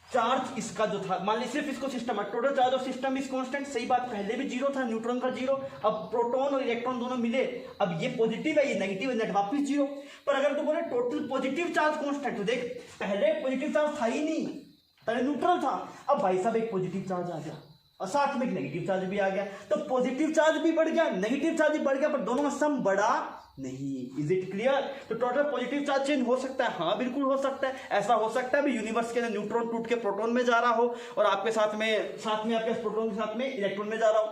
चार्ज इसका जो था, मान लीजिए सिर्फ इसको सिस्टम है, total charge of system is constant, सही बात, पहले भी 0 था, न्यूट्रॉन का 0, अब प्रोटॉन और इलेक्ट्रॉन दोनों मिले, अब ये पॉजिटिव है ये नेगेटिव है, नेट वापस 0। पर अगर तो बोले टोटल पॉजिटिव चार्ज कांस्टेंट, तो देख पहले पॉजिटिव चार्ज था ही नहीं, पहले न्यूट्रल था, अब भाई साहब एक पॉजिटिव चार्ज आ गया और साथ में एक नेगेटिव चार्ज भी आ गया, तो पॉजिटिव चार्ज भी बढ़ गया, नेगेटिव चार्ज भी बढ़ गया, पर दोनों में सम बढ़ा नहीं। Is it clear? तो टोटल पॉजिटिव चार्ज चेंज हो सकता है, हाँ बिल्कुल हो सकता है। ऐसा हो सकता है भी यूनिवर्स के अंदर न्यूट्रॉन टूट के प्रोटॉन में जा रहा हो और आपके साथ में आपके प्रोटॉन के साथ में इलेक्ट्रॉन में जा रहा हो,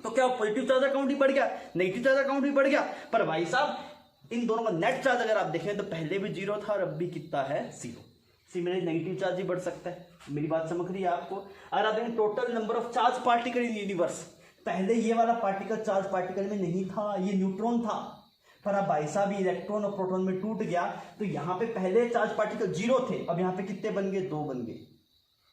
तो क्या पॉजिटिव चार्ज अकाउंट ही बढ़ गया, नेगेटिव चार्ज अकाउंट भी बढ़ गया। पर भाई साहब इन दोनों का नेट चार्ज अगर आप देखें तो पहले भी 0 था और अब भी कितना है 0। सिमिलरली नेगेटिव चार्ज ही बढ़ सकता है। मेरी बात समझ रही है आपको? अगर आप देखें total number of charge particle in universe, पहले ये वाला पार्टिकल चार्ज पार्टिकल में नहीं था, ये न्यूट्रॉन था, पर अब भाई साहब इलेक्ट्रॉन और प्रोटॉन में टूट गया, तो यहाँ पे पहले चार्ज पार्टिकल 0 थे, अब यहाँ पे कितने बन गए 2 बन गए।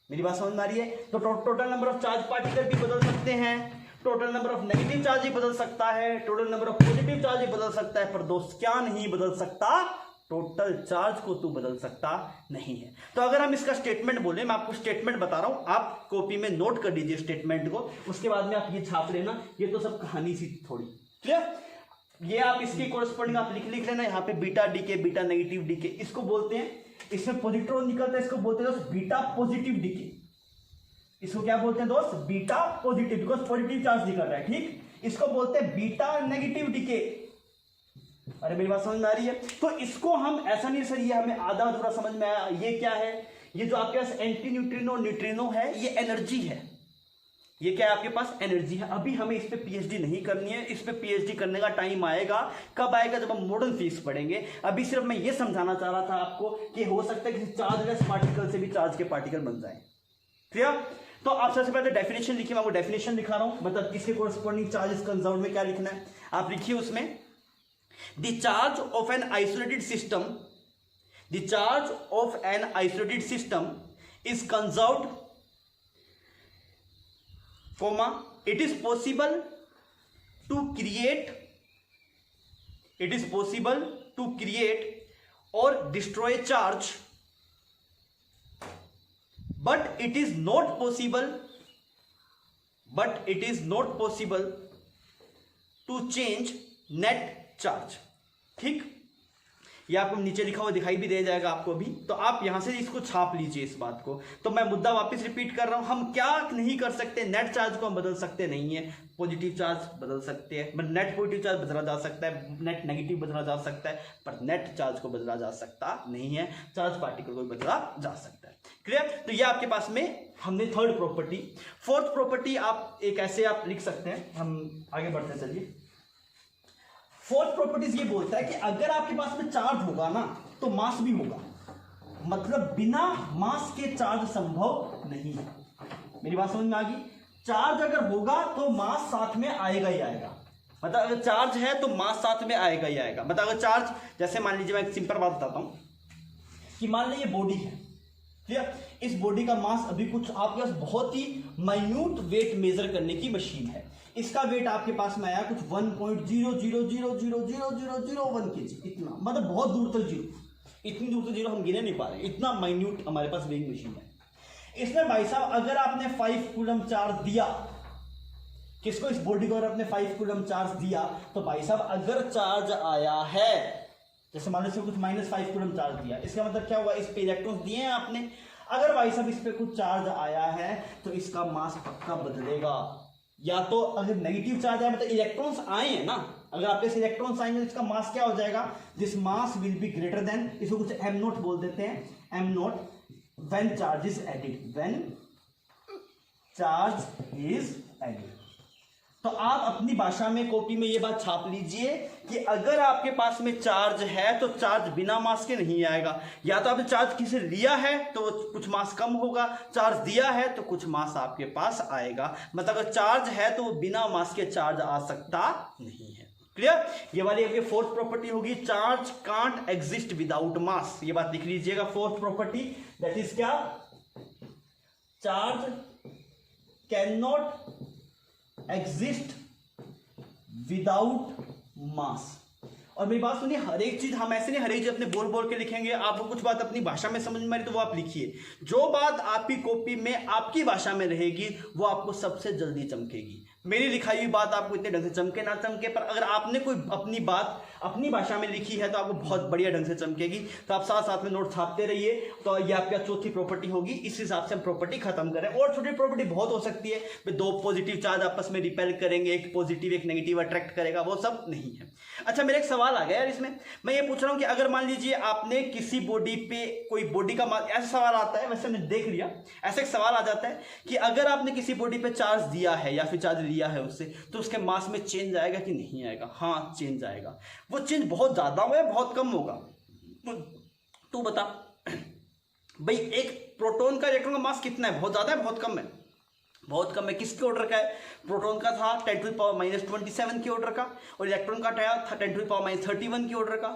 मेरी बात समझ में आ रही है? तो total number of charge particle भी बदल सकते हैं, total number of negative charge भी बदल सकता है, total number of positive charge भी बदल सकता है, पर दोस्त क्या नहीं बदल सकता, टोटल चार्ज को तू बदल सकता नहीं है। तो अगर हम इसका स्टेटमेंट बोले, मैं आपको स्टेटमेंट बता रहा हूं, आप कॉपी में नोट कर लीजिए स्टेटमेंट को, उसके बाद में आप ये छाप लेना, ये तो सब कहानी सी थोड़ी। क्लियर? ये आप इसके कोरस्पॉन्डिंग आप लिख लेना, यहाँ पे beta decay, beta negative decay इसको बोलते हैं, इसमें पॉजिट्रॉन निकलता है, इसको बोलते हैं दोस्त बीटा पॉजिटिव डीके। इसको क्या बोलते हैं दोस्त? Beta positive, because positive charge निकल रहा है, ठीक। इसको बोलते हैं बीटा नेगेटिव डीके। अरे मेरी बात समझ में आ रही है? तो इसको हम ऐसा नहीं सर ये हमें आधा अधूरा समझ में आया, ये क्या है, ये जो आपके पास एंटी न्यूट्रिनो न्यूट्रिनो है, ये एनर्जी है, ये क्या है आपके पास एनर्जी है। अभी हमें इस पे पीएचडी नहीं करनी है, इस पे पीएचडी करने का टाइम आएगा, कब आएगा, जब हम मॉडर्न फिजिक्स पढ़ेंगे। अभी सिर्फ मैं ये समझाना चाह रहा था आपको कि हो सकता है कि चार्जलेस पार्टिकल से भी चार्ज के पार्टिकल बन जाए। क्लियर? तो आप सबसे पहले डेफिनेशन लिखिए, मैं वो डेफिनेशन लिखा रहा हूं, मतलब किसके कोरस्पॉन्डिंग चार्ज कंजर्व में क्या लिखना है आप लिखिए उसमें, the charge of an isolated system, the charge of an isolated system is conserved, comma, it is possible to create or destroy charge, but it is not possible to change net charge। ठीक, ये आपको नीचे लिखा हुआ दिखाई भी दे जाएगा आपको अभी, तो आप यहां से इसको छाप लीजिए इस बात को। तो मैं मुद्दा वापस रिपीट कर रहा हूं, हम क्या नहीं कर सकते, नेट चार्ज को हम बदल सकते नहीं है, पॉजिटिव चार्ज बदल सकते हैं, नेट पॉजिटिव चार्ज बदला जा सकता है, नेट नेगेटिव बदला जा सकता है, पर नेट चार्ज को बदला जा सकता नहीं है, चार्ज पार्टिकल को बदला जा सकता है। क्लियर? तो ये आपके पास में हमने थर्ड प्रॉपर्टी। फोर्थ प्रॉपर्टी आप एक ऐसे आप लिख सकते हैं, हम आगे बढ़ते चलिए। फोर्थ प्रॉपर्टीज ये बोलता है कि अगर आपके पास में चार्ज होगा ना तो मास भी होगा, मतलब बिना मास के चार्ज संभव नहीं है। मेरी बात समझ में आ गई? चार्ज अगर होगा तो मास साथ में आएगा ही आएगा, मतलब अगर चार्ज है तो मास साथ में आएगा ही आएगा। मतलब अगर चार्ज, जैसे मान लीजिए मैं एक सिंपल बात बताता हूं कि मान लीजिए बॉडी है, क्लियर, इस बॉडी का मास अभी कुछ आपके पास बहुत ही माइन्यूट वेट मेजर करने की मशीन है, इसका वेट आपके पास में आया कुछ 1.00000001 kg, इतना, मतलब बहुत दूर तक जीरो, इतनी दूर तक जीरो हम गिने नहीं पा रहे, इतना माइन्यूट हमारे पास वेइंग मशीन है। इसमें भाई साहब अगर आपने 5 कूलम चार्ज दिया, किसको, इस बॉडी को अगर आपने 5 कूलम चार्ज दिया, तो भाई साहब अगर चार्ज आया है, जैसे मान लो कुछ -5 कूलम चार्ज दिया, इसका मतलब क्या हुआ, इस पे इलेक्ट्रॉन्स दिए हैं आपने, अगर भाई साहब इस पे कुछ चार्ज आया है तो इसका मास पक्का बदलेगा, या तो अगर नेगेटिव चार्ज आया मतलब इलेक्ट्रॉन्स आए हैं ना, अगर आपके इलेक्ट्रॉन्स आएंगे तो इसका मास क्या हो जाएगा, this mass will be greater than, इसको कुछ एम नोट बोल देते हैं, M naught when charge is added, when charge is added. तो आप अपनी भाषा में कॉपी में ये बात छाप लीजिए कि अगर आपके पास में चार्ज है तो चार्ज बिना मास के नहीं आएगा, या तो आपने चार्ज किसी लिया है तो कुछ मास कम होगा, चार्ज दिया है तो कुछ मास आपके पास आएगा, मतलब अगर चार्ज है तो वो बिना मास के चार्ज आ सकता नहीं है। क्लियर? ये वाली आपकी फोर्थ प्रॉपर्टी होगी, charge can't exist without mass. ये बात लिख लीजिएगा, फोर्थ प्रॉपर्टी दैट इज क्या, charge can not exist without mass. और मेरी बात सुनिए, हर एक चीज हम ऐसे नहीं हर एक चीज अपने बोल बोल के लिखेंगे, आपको कुछ बात अपनी भाषा में समझ में आ रही तो वो आप लिखिए, जो बात आपकी कॉपी में आपकी भाषा में रहेगी वो आपको सबसे जल्दी चमकेगी। मेरी लिखाई हुई बात आपको इतने ढंग से चमके ना चमके, पर अगर आपने कोई अपनी बात अपनी भाषा में लिखी है तो आपको बहुत बढ़िया ढंग से चमकेगी। तो आप साथ साथ में नोट छापते रहिए। तो ये आपका चौथी प्रॉपर्टी होगी, इस हिसाब से हम प्रॉपर्टी खत्म करें। और छोटी प्रॉपर्टी बहुत हो सकती है, दो पॉजिटिव चार्ज आपस में रिपेल करेंगे, एक पॉजिटिव एक नेगेटिव अट्रैक्ट करेगा, वो सब नहीं है। अच्छा, मेरा एक सवाल आ गया यार इसमें, मैं ये पूछ रहा हूँ कि अगर मान लीजिए आपने किसी बॉडी पे कोई बॉडी का मास, ऐसा सवाल आता है, वैसे हमने देख लिया, ऐसा एक सवाल आ जाता है कि अगर आपने किसी बॉडी पे चार्ज दिया है या फिर चार्ज लिया है उससे, तो उसके मास में चेंज आएगा कि नहीं आएगा? हाँ, चेंज आएगा। वो चेंज बहुत ज्यादा होगा या बहुत कम होगा? तू बता भाई, एक प्रोटॉन का इलेक्ट्रॉन का मास कितना है? बहुत ज्यादा है, बहुत कम है? बहुत कम है। किसके ऑर्डर का है? प्रोटॉन का था 10⁻⁻27 के ऑर्डर का, और इलेक्ट्रॉन का था 10⁻31 के ऑर्डर का,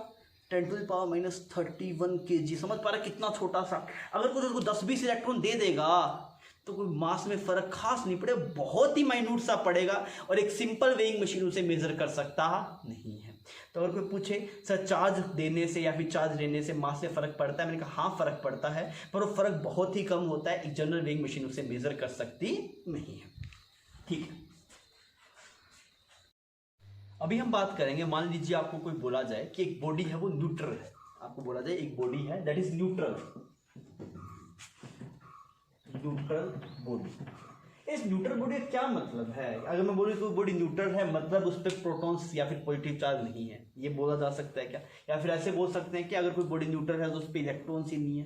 10⁻31 kg। समझ पा रहा है कितना छोटा सा? अगर कुछ उसको 10-20 इलेक्ट्रॉन दे देगा तो कोई मास में फर्क खास नहीं पड़े, बहुत ही माइन्यूट सा पड़ेगा, और एक सिंपल वेइंग मशीन उसे मेजर कर सकता नहीं है। तो अगर कोई पूछे सर चार्ज देने से या फिर चार्ज लेने से मास में फर्क पड़ता है, मैंने कहा हाँ फर्क पड़ता है, पर वो फर्क बहुत ही कम होता है, एक जनरल वेइंग मशीन उसे मेजर कर सकती नहीं है। ठीक है, अभी हम बात करेंगे, मान लीजिए आपको कोई बोला जाए कि एक बॉडी है वो न्यूट्रल है, आपको बोला जाए एक बॉडी है that is neutral, neutral body. इस न्यूट्रल बॉडी का क्या मतलब है? अगर मैं बोलूं तो बॉडी न्यूट्रल है मतलब उस पर प्रोटॉन्स या फिर पॉजिटिव चार्ज नहीं है, ये बोला जा सकता है क्या? या फिर ऐसे बोल सकते हैं कि अगर कोई बॉडी न्यूट्रल है तो उस पर इलेक्ट्रॉन्स ही नहीं है,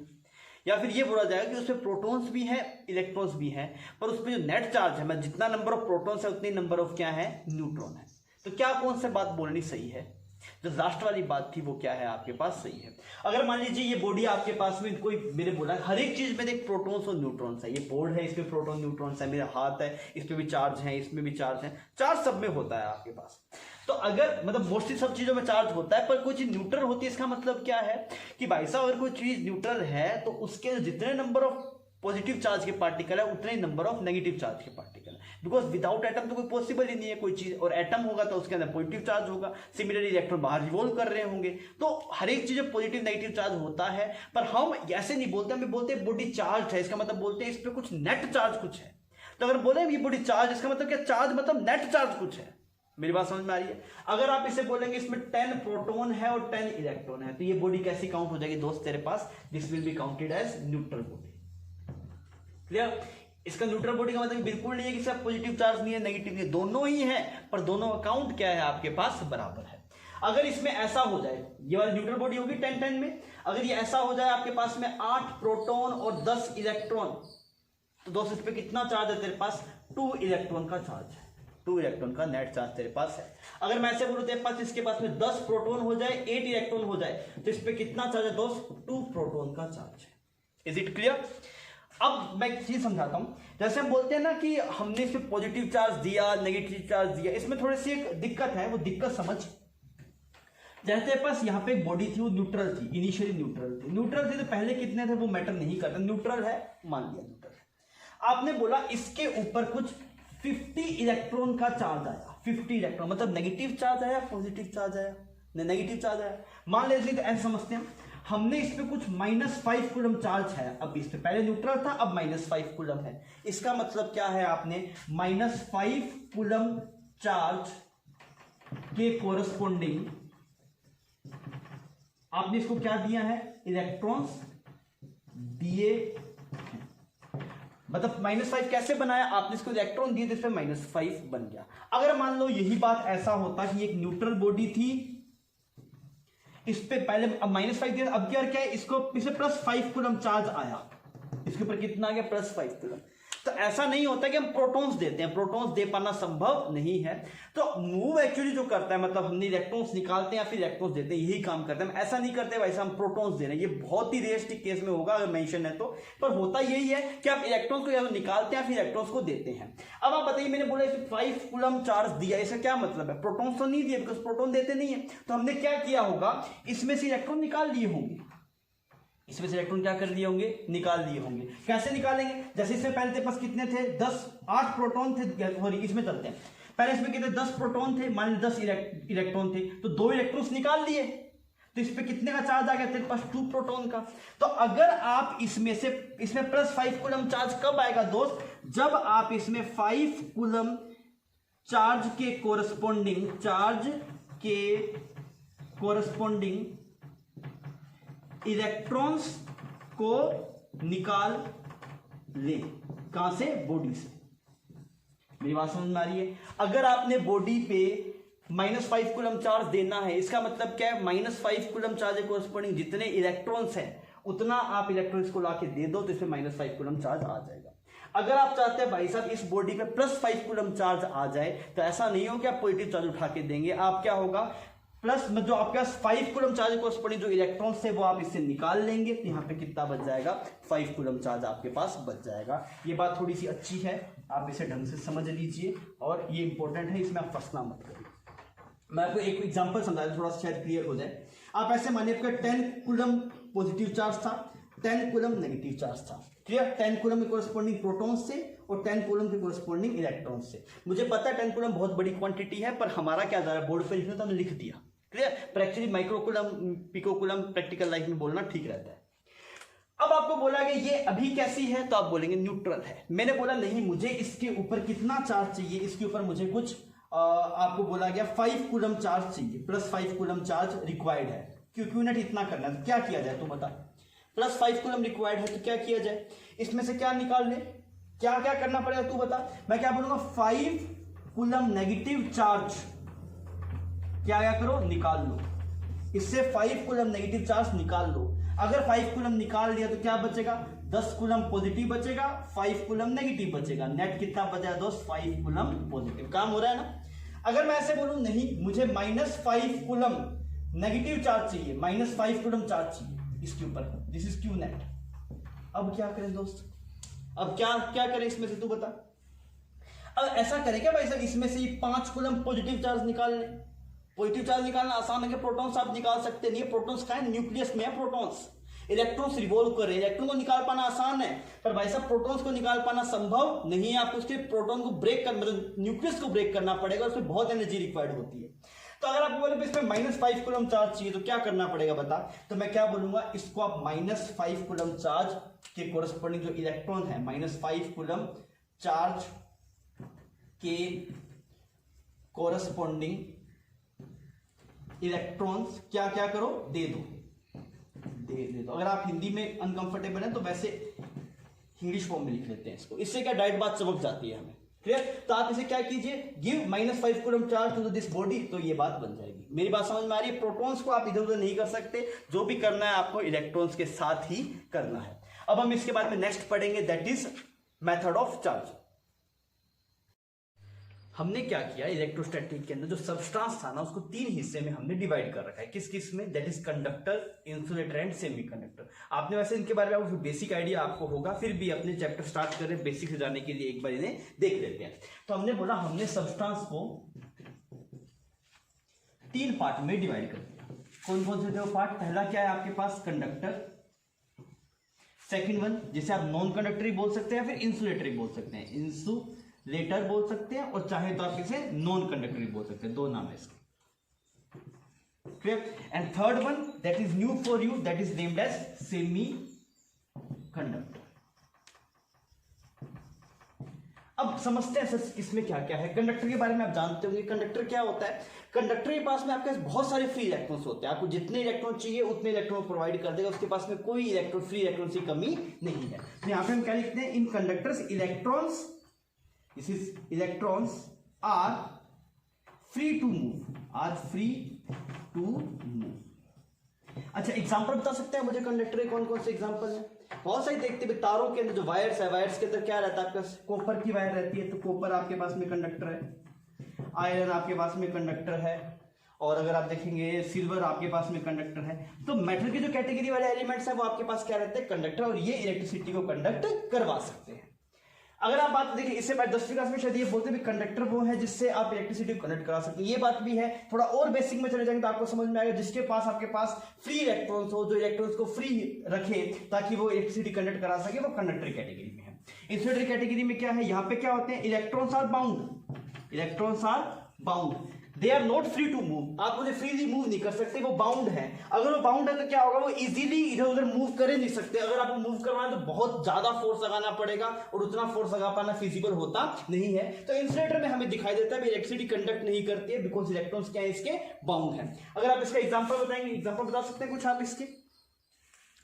या फिर ये बोला जाएगा कि उसमें प्रोटॉन्स भी है इलेक्ट्रॉन्स भी है, पर उस पर जो नेट चार्ज है, मतलब जितना नंबर ऑफ प्रोटॉन्स है उतनी नंबर ऑफ क्या है, न्यूट्रॉन है। तो क्या कौन सी बात बोलनी सही है? जो लास्ट वाली बात थी वो क्या है आपके पास सही है। अगर मान लीजिए ये बॉडी आपके पास में कोई मेरे बोला हर एक चीज में देख प्रोटॉन्स और न्यूट्रॉन्स है, ये बोर्ड है इसमें प्रोटॉन न्यूट्रॉन्स है, मेरा हाथ है इस पे भी चार्ज है, इसमें भी चार्ज है, चार्ज सब में होता है आपके पास। तो अगर मतलब मोस्टली सब चीजों में चार्ज होता है, पर कोई चीज न्यूट्रल होती है, इसका मतलब क्या है कि भाई साहब अगर कोई चीज न्यूट्रल है तो उसके जितने नंबर ऑफ पॉजिटिव चार्ज के पार्टिकल है उतने ही नंबर ऑफ नेगेटिव चार्ज के पार्टिकल है, बिकॉज विदाउट एटम तो कोई पॉसिबल ही नहीं है कोई चीज, और एटम होगा तो उसके अंदर पॉजिटिव चार्ज होगा, सिमिलरली इलेक्ट्रॉन बाहर रिवॉल्व कर रहे होंगे। तो हर एक चीज पॉजिटिव नेगेटिव चार्ज होता है, पर हम ऐसे नहीं बोलते, हम बोलते हैं बॉडी चार्ज है, इसका मतलब बोलते हैं इस पर कुछ नेट चार्ज कुछ है। तो अगर बोले ये बॉडी चार्ज, इसका मतलब क्या, चार्ज मतलब नेट चार्ज कुछ है। मेरी बात समझ में आ रही है? अगर आप इसे बोलेंगे इसमें 10 प्रोटॉन है और 10 इलेक्ट्रॉन है, तो ये बॉडी कैसी काउंट हो जाएगी दोस्त तेरे पास? This will be counted as neutral body. Clear? इसका न्यूट्रल बॉडी का मतलब बिल्कुल नहीं है कि सिर्फ पॉजिटिव चार्ज नहीं है नेगेटिव नहीं है, दोनों ही है, पर दोनों का काउंट क्या है आपके पास बराबर है। अगर इसमें ऐसा हो जाए, ये वाली न्यूट्रल बॉडी होगी 10-10 में, अगर ये ऐसा हो जाए आपके पास में 8 प्रोटॉन और 10 इलेक्ट्रॉन, तो दोस्त इस पे कितना चार्ज है तेरे पास? 2 इलेक्ट्रॉन का चार्ज है, 2 इलेक्ट्रॉन का नेट चार्ज तेरे पास है। अगर मैं ऐसे बोलूं तेरे पास इसके पास में 10 प्रोटॉन हो जाए 8 इलेक्ट्रॉन हो जाए, तो इस पे कितना चार्ज है दोस्त? 2 प्रोटॉन का चार्ज है। Is it clear? अब मैं एक चीज समझाता हूं, जैसे हम बोलते हैं ना कि हमने इसमें पॉजिटिव चार्ज दिया नेगेटिव चार्ज दिया, इसमें थोड़ी सी एक दिक्कत है, वो दिक्कत समझ। जैसे तेरे पास यहाँ पे एक बॉडी थी वो न्यूट्रल थी, इनिशियली न्यूट्रल थी तो पहले कितने थे वो मैटर नहीं करता, न्यूट्रल है मान लिया न्यूट्रल है। आपने बोला इसके ऊपर कुछ 50 इलेक्ट्रॉन का चार्ज आया, 50 इलेक्ट्रॉन मतलब नेगेटिव चार्ज आया पॉजिटिव चार्ज आया, नेगेटिव चार्ज आया। मान लेते तो ऐसे समझते हैं, हमने इस पे कुछ -5 कूलम चार्ज है, अब इस पे पहले न्यूट्रल था अब -5 कूलम है, इसका मतलब क्या है, आपने -5 कूलम चार्ज के कोरस्पोंडिंग आपने इसको क्या दिया है, इलेक्ट्रॉन्स दिए मतलब -5 कैसे बनाया आपने, इसको इलेक्ट्रॉन दिए जिसपे -5 बन गया। अगर मान लो यही बात ऐसा होता कि एक न्यूट्रल बॉडी थी, इस पे पहले अब -5 दिया, अब क्या है इसको इसे +5 कूलम चार्ज आया, इसके ऊपर कितना आ गया +5 कूलम। तो ऐसा नहीं होता कि हम प्रोटॉन्स देते हैं, प्रोटॉन्स दे पाना संभव नहीं है। तो मूव एक्चुअली जो करता है मतलब हमने इलेक्ट्रॉन्स निकालते हैं या फिर इलेक्ट्रॉन्स देते हैं, यही काम करते हैं। हम ऐसा नहीं करते वैसे हम प्रोटॉन्स दे रहे हैं, ये बहुत ही रियलिस्टिक केस में होगा अगर मेंशन है तो। पर होता यही है कि आप इलेक्ट्रॉन्स को या तो निकालते हैं या फिर इलेक्ट्रॉन्स को देते हैं। अब आप बताइए, मैंने बोला इसे 5 कूलम चार्ज दिया, इसका क्या मतलब है, प्रोटॉन्स तो नहीं दिए बिकॉज प्रोटॉन देते नहीं है। तो हमने क्या किया होगा, इसमें से इलेक्ट्रॉन निकाल लिए होंगे, इसमें से इलेक्ट्रॉन क्या कर लिए होंगे, निकाल लिए होंगे। कैसे निकालेंगे, जैसे इससे पहले तेरे पास कितने थे, 8 प्रोटॉन थे, सॉरी इसमें चलते हैं, पहले इसमें कितने 10 प्रोटॉन थे, मान लो 10 इलेक्ट्रॉन थे, तो 2 इलेक्ट्रॉन्स निकाल लिए, तो इस पे कितने का चार्ज आ गया तेरे पास 2 प्रोटॉन का। तो अगर आप इसमें +5 कूलम चार्ज कब आएगा दोस्त, जब आप इसमें 5 कूलम चार्ज के कोरस्पोंडिंग इलेक्ट्रॉन्स को निकाल ले, कहां से, बॉडी से। मेरी बात समझ में आ रही है। अगर आपने बॉडी पे -5 कूलम चार्ज देना है, इसका मतलब क्या है, -5 कूलम चार्ज के कोरस्पोंडिंग जितने इलेक्ट्रॉन्स हैं उतना आप इलेक्ट्रॉन्स को लाके दे दो, तो इसमें -5 कूलम चार्ज आ जाएगा। अगर आप चाहते हैं भाई साहब इस बॉडी पे +5 कूलम चार्ज आ जाए, तो ऐसा नहीं हो कि आप पॉजिटिव चार्ज उठा के देंगे, आप क्या होगा प्लस में जो आपके पास 5 कूलम चार्ज कोरस्पोंडिंग जो इलेक्ट्रॉन्स थे वो आप इससे निकाल लेंगे, तो यहाँ पे कितना बच जाएगा, 5 कूलम चार्ज आपके पास बच जाएगा। ये बात थोड़ी सी अच्छी है, आप इसे ढंग से समझ लीजिए और ये इंपॉर्टेंट है, इसमें आप फंसना मत करिए। मैं आपको एक एग्जांपल समझा थोड़ा सा शायद क्लियर हो जाए। आप ऐसे मानिए आपका 10 कूलम पॉजिटिव चार्ज था, 10 कूलम नेगेटिव चार्ज था, क्लियर। 10 कूलम के कोरस्पोंडिंग प्रोटॉन्स से और 10 कूलम के कोरस्पोंडिंग इलेक्ट्रॉन्स से। मुझे पता है 10 कूलम बहुत बड़ी क्वांटिटी है, पर हमारा क्या जा रहा है, बोर्ड पे लिखना तो हमने लिख दिया, क्लियर। पर एक्चुअली माइक्रोकूलम पिकोकूलम प्रैक्टिकल लाइफ में बोलना ठीक रहता है। अब आपको बोला कि ये अभी कैसी है, तो आप बोलेंगे न्यूट्रल है। मैंने बोला नहीं, मुझे इसके ऊपर कितना चार्ज चाहिए, इसके ऊपर मुझे कुछ आपको बोला गया 5 कूलम चार्ज चाहिए, +5 कूलम चार्ज रिक्वायर्ड है। क्यों नेट इतना करना है, तो क्या किया जाए तू बता। +5 कूलम रिक्वायर्ड है तो क्या किया जाए, इसमें से क्या निकाल ले, क्या क्या करना पड़ेगा तू बता। मैं क्या बोलूंगा, 5 कूलम नेगेटिव चार्ज क्या करो, निकाल लो। इससे 5 कूलम नेगेटिव चार्ज निकाल लो। अगर 5 कूलम निकाल लिया तो क्या बचेगा, 10 कूलम पॉजिटिव बचेगा, 5 कूलम नेगेटिव बचेगा। नेट कितना बचा दोस्त, 5 कूलम पॉजिटिव। काम हो रहा है ना। अगर मैं ऐसे बोलूं नहीं, मुझे -5 कूलम नेगेटिव चार्ज चाहिए, -5 कूलम चार्ज चाहिए इसके ऊपर, दिस इज क्यू नेट। अब क्या करें दोस्त, अब क्या करें इसमें से तू बता। अब ऐसा करें क्या भाई साहब, इसमें से 5 कूलम पॉजिटिव चार्ज निकाल लें। पॉजिटिव चार्ज निकालना आसान है कि प्रोटॉन्स आप निकाल सकते नहीं है, प्रोटॉन्स का है न्यूक्लियस में है प्रोटॉन्स, इलेक्ट्रॉन्स रिवॉल्व कर रहे हैं, इलेक्ट्रॉन को निकाल पाना आसान है, पर भाई साहब प्रोटॉन्स को निकाल पाना संभव नहीं है। आपको उसके प्रोटॉन को ब्रेक कर, मतलब न्यूक्लियस को ब्रेक करना पड़ेगा, उसमें बहुत एनर्जी रिक्वायर्ड होती है। तो अगर आपको बोले इसमें -5 कूलम चार्ज चाहिए तो क्या करना पड़ेगा बता। तो मैं क्या बोलूंगा, इसको आप -5 कूलम चार्ज के कोरस्पोंडिंग जो इलेक्ट्रॉन है, -5 कूलम चार्ज के कोरस्पोंडिंग इलेक्ट्रॉन्स क्या क्या करो, दे दो। अगर आप हिंदी में अनकंफर्टेबल है तो वैसे इंग्लिश फॉर्म में लिख लेते हैं इसको, इससे क्या डायरेक्ट बात चमक जाती है हमें, क्लियर। तो आप इसे क्या कीजिए, give -5 coulomb charge to this body, तो ये बात बन जाएगी। मेरी बात समझ में आ रही है। प्रोटॉन्स को आप इधर उधर नहीं कर सकते, जो भी करना है आपको इलेक्ट्रॉन्स के साथ ही करना है। अब हम इसके बाद में नेक्स्ट पढ़ेंगे, that is method of charge. हमने क्या किया, इलेक्ट्रोस्टैटिक के अंदर जो सबस्टांस था ना, उसको 3 हिस्से में हमने डिवाइड कर रखा है। किस किस में, that is conductor, insulator and semiconductor. आपने वैसे इनके बारे में बेसिक आइडिया आपको होगा, फिर भी अपने चैप्टर स्टार्ट कर रहे बेसिक से जाने के लिए एक बार इन्हें देख लेते हैं। तो हमने बोला, हमने सबस्टांस को 3 पार्ट में डिवाइड कर दिया। कौन कौन से थे वो पार्ट, पहला क्या है आपके पास, कंडक्टर। सेकेंड वन जिसे आप नॉन कंडक्टरी बोल सकते हैं, फिर इंसुलेटरी बोल सकते हैं, इंसुलेटर बोल सकते हैं, और चाहे तो आप इसे नॉन कंडक्टरी बोल सकते हैं, 2 नाम है इसके, clear. And third one that is new for you, that is named as semiconductor. अब समझते हैं सर इसमें क्या क्या है। कंडक्टर के बारे में आप जानते होंगे कंडक्टर क्या होता है। कंडक्टर के पास में आपके पास बहुत सारे फ्री इलेक्ट्रॉन्स होते हैं, आपको जितने इलेक्ट्रॉन चाहिए उतने इलेक्ट्रॉन प्रोवाइड कर देगा, उसके पास में कोई इलेक्ट्रॉन फ्री इलेक्ट्रॉन की कमी नहीं है। तो यहाँ पे हम क्या लिखते हैं, in conductors electrons, this is electrons are free to move, are free to move. अच्छा एग्जांपल बता सकते हैं मुझे कंडक्टर के कौन कौन से एग्जांपल हैं? बहुत सारी देखते हैं तारों के अंदर जो वायर्स है, वायर्स के अंदर क्या रहता है आपके पास, कॉपर की वायर रहती है, तो कॉपर आपके पास में कंडक्टर है। आयरन आपके पास में कंडक्टर है, और अगर आप देखेंगे सिल्वर आपके पास में कंडक्टर है। तो मेटल की जो कैटेगरी वाले एलिमेंट्स है वो आपके पास क्या रहते हैं, कंडक्टर, और ये इलेक्ट्रिसिटी को कंडक्ट करवा सकते हैं। अगर आप बात देखिए इससे बाद 10वीं क्लास में शायद ये बोलते हैं कंडक्टर वो है जिससे आप इलेक्ट्रिसिटी को कनेक्ट करा सकते हैं, ये बात भी है। थोड़ा और बेसिक में चले जाएंगे तो आपको समझ में आएगा, जिसके पास आपके पास फ्री इलेक्ट्रॉन्स हो, जो इलेक्ट्रॉन्स को फ्री रखे ताकि वो इलेक्ट्रिसिटी कंडक्ट करा सके, वो कंडक्टर कैटेगरी में है। इंसुलेटर कैटेगरी में क्या है, यहाँ पे क्या होते हैं, electrons are bound, electrons are bound, they are not free to move, आप उन्हें फ्रीली मूव नहीं कर सकते, वो बाउंड है। अगर वो बाउंड है तो क्या होगा, वो इजीली इधर उधर मूव कर ही नहीं सकते। अगर आपको मूव करवाना तो बहुत ज्यादा फोर्स लगाना पड़ेगा, और उतना फोर्स लगा पाना फिजिबल होता नहीं है। तो इंसुलेटर में हमें दिखाई देता है इलेक्ट्रिसिटी कंडक्ट नहीं करती है, बिकॉज इलेक्ट्रॉन्स क्या है, इसके बाउंड है। अगर आप इसका एग्जाम्पल बताएंगे, एग्जाम्पल बता सकते हैं कुछ आप इसके?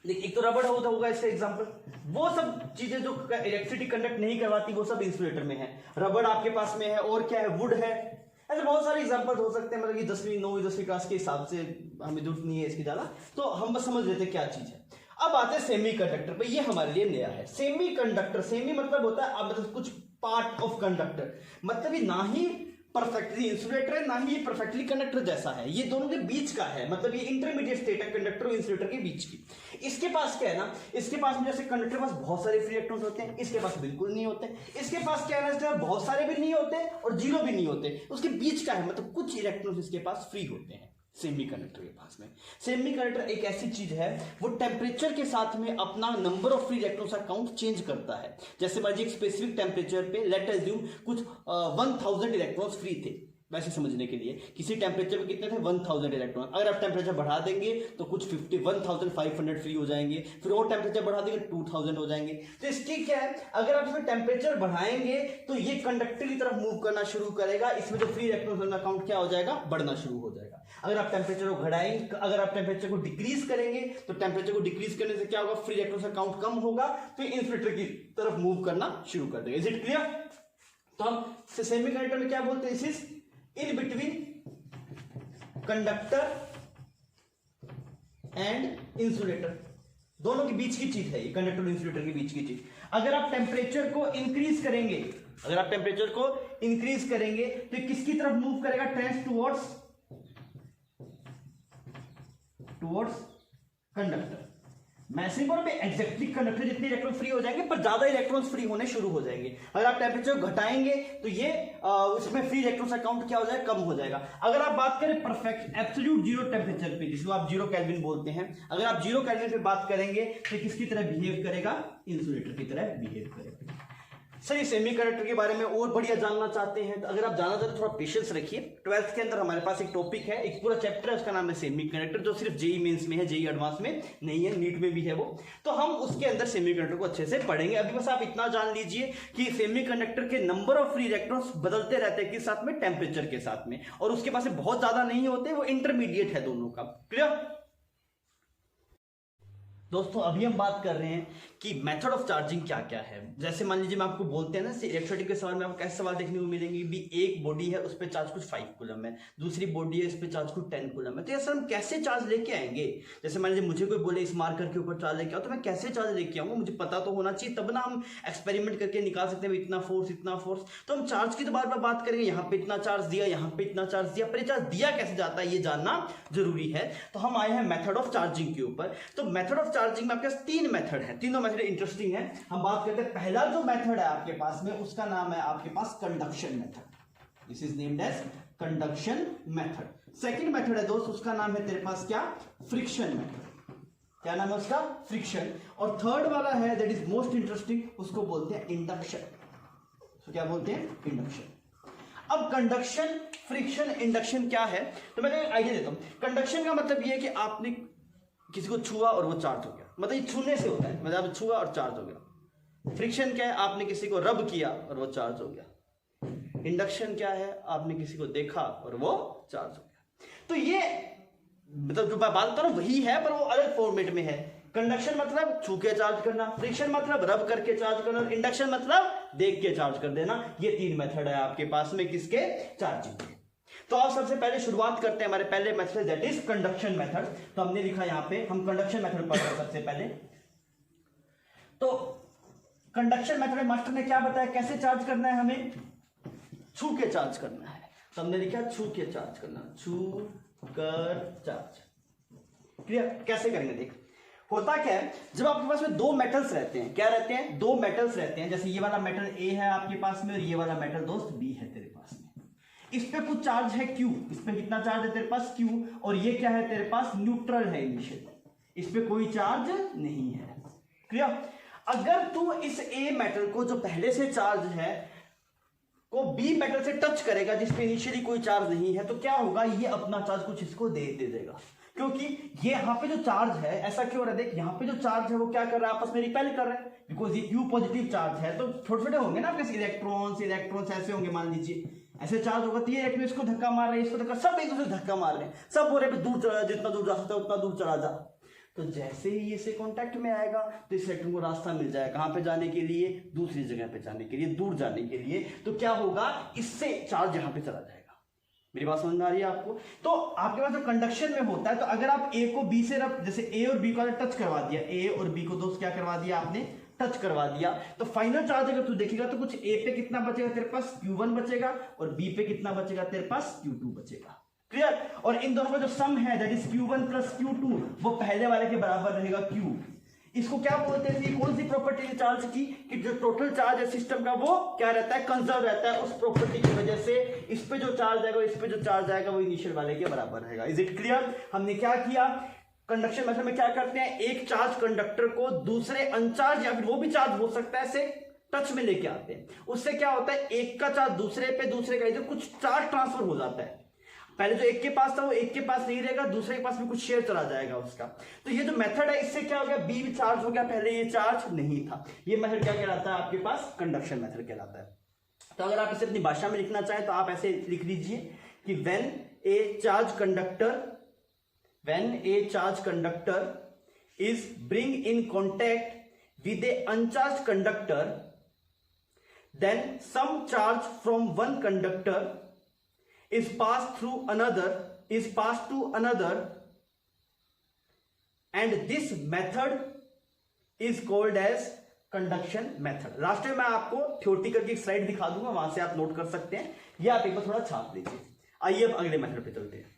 एक तो रबड़ होगा इसका एग्जांपल, वो सब चीजें जो इलेक्ट्रिसिटी कंडक्ट नहीं करवाती वो सब इंसुलेटर में है। रबड़ आपके पास में है, और क्या है, वुड है, ऐसे बहुत सारे एग्जांपल हो सकते हैं। मतलब ये 10वीं 9वीं 10वीं क्लास के हिसाब से हमें जरूरत नहीं है इसकी ज्यादा, तो हम बस समझ लेते हैं क्या चीज है। अब आते हैं सेमीकंडक्टर पे, ये हमारे लिए नया है। सेमीकंडक्टर, सेमी मतलब होता है मतलब कुछ पार्ट ऑफ कंडक्टर, मतलब ये ना ही परफेक्टली इंसुलेटर है ना ही ये परफेक्टली कंडक्टर जैसा है, ये दोनों के बीच का है, मतलब ये इंटरमीडिएट स्टेट है कंडक्टर और इंसुलेटर के बीच की। इसके पास क्या है ना, इसके पास में जैसे कंडक्टर के पास बहुत सारे फ्री इलेक्ट्रॉन्स होते हैं, इसके पास बिल्कुल नहीं होते। इसके पास क्या है ना, इसके पास बहुत सारे भी नहीं होते और जीरो भी नहीं होते, उसके बीच का है, मतलब कुछ इलेक्ट्रॉन्स इसके पास फ्री होते हैं सेमीकंडक्टर के पास में। सेमीकंडक्टर एक ऐसी चीज है, वो टेम्परेचर के साथ में अपना नंबर ऑफ फ्री इलेक्ट्रॉन्स का काउंट चेंज करता है। जैसे मान लीजिए एक स्पेसिफिक टेम्परेचर पे लेट अज्यूम कुछ 1000 इलेक्ट्रॉन्स फ्री थे, वैसे समझने के लिए किसी टेम्परेचर पे कितने थे, 1000 इलेक्ट्रॉन। अगर आप टेम्परेचर बढ़ा देंगे तो कुछ 51,500 फ्री हो जाएंगे, फिर और टेम्परेचर बढ़ा देंगे 2000 हो जाएंगे। तो इसकी क्या है, अगर आप इसमें टेम्परेचर बढ़ाएंगे तो ये कंडक्टर की तरफ मूव करना शुरू करेगा, इसमें जो फ्री इलेक्ट्रॉन का काउंट क्या हो जाएगा, बढ़ना शुरू हो जाएगा। अगर आप टेम्परेचर को घटाएंगे, अगर आप टेम्परेचर को डिक्रीज करेंगे तो टेम्परेचर को डिक्रीज करने से क्या होगा, फ्री इलेक्ट्रॉन का काउंट कम होगा, फिर इंसुलेटर की तरफ मूव करना शुरू कर देगा। Is it clear? तो हम सेमीकंडक्टर में क्या बोलते हैं, इस in between conductor and insulator, दोनों के बीच की चीज है ये, कंडक्टर और इंसुलेटर के बीच की चीज। अगर आप टेम्परेचर को इंक्रीज करेंगे, अगर आप टेम्परेचर को इंक्रीज करेंगे तो किसकी तरफ मूव करेगा, ट्रेंड्स टुवर्ड्स कंडक्टर। मैं सिंपल पे एग्जैक्टली कंडक्टर जितने इलेक्ट्रॉन फ्री हो जाएंगे, पर ज्यादा इलेक्ट्रॉन्स फ्री होने शुरू हो जाएंगे। अगर आप टेम्परेचर घटाएंगे तो ये उसमें फ्री इलेक्ट्रॉन्स का काउंट क्या हो जाएगा, कम हो जाएगा। अगर आप बात करें परफेक्ट एब्सोल्यूट जीरो टेम्परेचर पे, जिसको आप 0 केल्विन बोलते हैं, अगर आप 0 केल्विन पे बात करेंगे तो किसकी तरह बिहेव करेगा, इंसुलेटर की तरह बिहेव करेगा। सर ये सेमीकंडक्टर के बारे में और बढ़िया जानना चाहते हैं तो अगर आप जानना चाहते हैं थोड़ा पेशेंस रखिए। 12th के अंदर हमारे पास एक टॉपिक है, एक पूरा चैप्टर है, उसका नाम है सेमीकंडक्टर, जो सिर्फ जेई मेंस में है, जेई एडवांस में नहीं है, नीट में भी है वो। तो हम उसके अंदर सेमीकंडक्टर को अच्छे से पढ़ेंगे। अभी बस आप इतना जान लीजिए कि सेमीकंडक्टर के नंबर ऑफ फ्री इलेक्ट्रॉन्स बदलते रहते हैं, किस साथ में, टेम्परेचर के साथ में, और उसके पास बहुत ज्यादा नहीं होते, वो इंटरमीडिएट है दोनों का। क्लियर दोस्तों? अभी हम बात कर रहे हैं कि मेथड ऑफ चार्जिंग क्या क्या है। जैसे मान लीजिए मैं आपको बोलते हैं ना, इलेक्ट्रिसिटी के सवाल में आपको कैसे सवाल देखने को मिलेंगे भी, एक बॉडी है उस पर चार्ज कुछ 5 कूलम है, दूसरी बॉडी है इस पर चार्ज कुछ 10 कूलम है। तो ऐसा हम कैसे चार्ज लेके आएंगे? जैसे मान लीजिए मुझे कोई बोले इस मार्कर के ऊपर चार्ज लेके आओ, तो मैं कैसे चार्ज लेके आऊंगा, मुझे पता तो होना चाहिए, तब ना हम एक्सपेरिमेंट करके निकाल सकते हैं इतना फोर्स इतना फोर्स। तो हम चार्ज की तो बार बार बात करेंगे, यहाँ पे इतना चार्ज दिया, यहाँ पे इतना चार्ज दिया, पर चार्ज दिया कैसे जाता है ये जानना जरूरी है। तो हम आए हैं मेथड ऑफ चार्जिंग के ऊपर। तो मेथड ऑफ चार्जिंग में आपके पास 3 मेथड है, तीनों मेथड इंटरेस्टिंग है। हम बात करते हैं पहला जो मेथड है आपके पास में, उसका नाम है आपके पास conduction method, this is named as conduction method. Second method है दोस्त, उसका नाम है तेरे पास क्या, फ्रिक्शन मेथड। क्या नाम है उसका, फ्रिक्शन। और थर्ड वाला है दैट इज मोस्ट इंटरेस्टिंग, उसको बोलते हैं इंडक्शन। तो क्या बोलते हैं, इंडक्शन। अब कंडक्शन, फ्रिक्शन, इंडक्शन क्या है, तो मैं एक आइडिया देता हूं। कंडक्शन का मतलब यह है कि आपने किसी को छुआ और वो चार्ज हो गया, मतलब ये छूने से होता है, मतलब छुआ और चार्ज हो गया। फ्रिक्शन क्या है, आपने किसी को रब किया और वो चार्ज हो गया। इंडक्शन क्या है, आपने किसी को देखा और वो चार्ज हो गया। तो ये मतलब जो मैं बात कर रहा हूं वही है, पर वो अलग फॉर्मेट में है। कंडक्शन मतलब छू के चार्ज करना, फ्रिक्शन मतलब रब करके चार्ज करना, इंडक्शन मतलब देख के चार्ज कर देना। ये 3 मेथड है आपके पास में किसके, चार्जिंग के। तो आप सबसे पहले शुरुआत करते हैं हमारे पहले method, that is conduction method. तो हमने लिखा यहां पे, हम कंडक्शन मेथड पढ़ रहे हैं सबसे पहले। तो कंडक्शन मेथड में मास्टर ने क्या बताया, कैसे चार्ज करना है, हमें छू के चार्ज करना है। तो हमने लिखा छू के चार्ज करना, छू कर चार्ज। क्लियर, कैसे करेंगे देख। होता क्या है, जब आपके पास में 2 मेटल्स रहते हैं, क्या रहते हैं, 2 मेटल्स रहते हैं। जैसे ये वाला मेटल ए है आपके पास में और ये वाला मेटल दोस्त बी है तेरे पास में। इस पे कुछ चार्ज है Q, इस पे कितना चार्ज है तेरे पास Q, और ये क्या है तेरे पास, न्यूट्रल है इनिशियल, इस पे कोई चार्ज नहीं है। क्लियर। अगर तू इस ए मेटल को जो पहले से चार्ज है को बी मेटल से टच करेगा जिसपे इनिशियली कोई चार्ज नहीं है, तो क्या होगा, ये अपना चार्ज कुछ इसको दे देगा। क्योंकि ये यहाँ पे जो चार्ज है, ऐसा क्यों हो रहा है देख, यहाँ पे जो चार्ज है वो क्या कर रहा है, आपस में रिपेल कर रहा है। बिकॉज ये Q पॉजिटिव चार्ज है, तो छोटे छोटे होंगे ना आपके इलेक्ट्रॉन्स ऐसे होंगे, मान लीजिए ऐसे चार्ज होगा, तो ये इलेक्ट्रॉन इसको धक्का मार रहे हैं, इसको धक्का, सब एक दूसरे धक्का मार रहे हैं, सब बोल रहे हैं दूर चला, जितना दूर जा सकता है उतना दूर चला जा। तो जैसे ही ये से कांटेक्ट में आएगा तो इस इलेक्ट्रॉन को रास्ता मिल जाएगा कहां पे जाने के लिए, दूसरी जगह पे जाने के लिए, दूर जाने के लिए। तो क्या होगा, इससे चार्ज यहां पे चला जाएगा। मेरी बात समझ में आ रही है आपको। तो आपके पास जो कंडक्शन में होता है, तो अगर आप ए को बी से रब, जैसे ए और बी को टच करवा दिया, ए और बी को दोस्त क्या करवा दिया आपने, टच करवा दिया, तो फाइनल चार्ज अगर तू देखेगा तो कुछ ए पे कितना बचेगा तेरे पास, Q1 बचेगा, और बी पे कितना बचेगा तेरे पास, Q2 बचेगा। क्लियर। और इन दोनों का जो सम है that is Q1 plus Q2, वो पहले वाले के बराबर रहेगा Q। इसको क्या बोलते हैं, कौन सी प्रॉपर्टी है चार्ज की, कि जो टोटल चार्ज है सिस्टम का वो क्या रहता है, कंजर्व रहता है। उस प्रॉपर्टी की वजह से इस पे जो चार्ज आएगा, इस पे जो चार्ज आएगा वो इनिशियल वाले के बराबर रहेगा। Is it clear. हमने क्या किया, कंडक्शन मेथड में क्या करते हैं, एक चार्ज कंडक्टर को दूसरे अनचार्ज या फिर वो भी चार्ज हो सकता है ऐसे टच में लेके आते हैं। उससे क्या होता है, एक का चार्ज दूसरे पे, दूसरे का इधर, कुछ चार्ज ट्रांसफर हो जाता है। पहले जो एक के पास था वो एक के पास नहीं रहेगा, दूसरे के पास भी कुछ शेयर चला जाएगा उसका। तो ये जो मेथड है, इससे क्या हो गया, बी भी चार्ज हो गया, पहले ये चार्ज नहीं था। ये मेथड क्या कहलाता है आपके पास, कंडक्शन मेथड कहलाता है। तो अगर आप इसे अपनी भाषा में लिखना चाहें तो आप ऐसे लिख लीजिए कि when a charge conductor is bring in contact with a uncharge conductor, then some charge from one conductor is passed to another, and this method is called as conduction method। Last में मैं आपको theoretical की slide दिखा दूंगा, वहां से आप note कर सकते हैं, या आप एक बार थोड़ा छाप लीजिए। आइए अब अगले मेथड पे चलते हैं।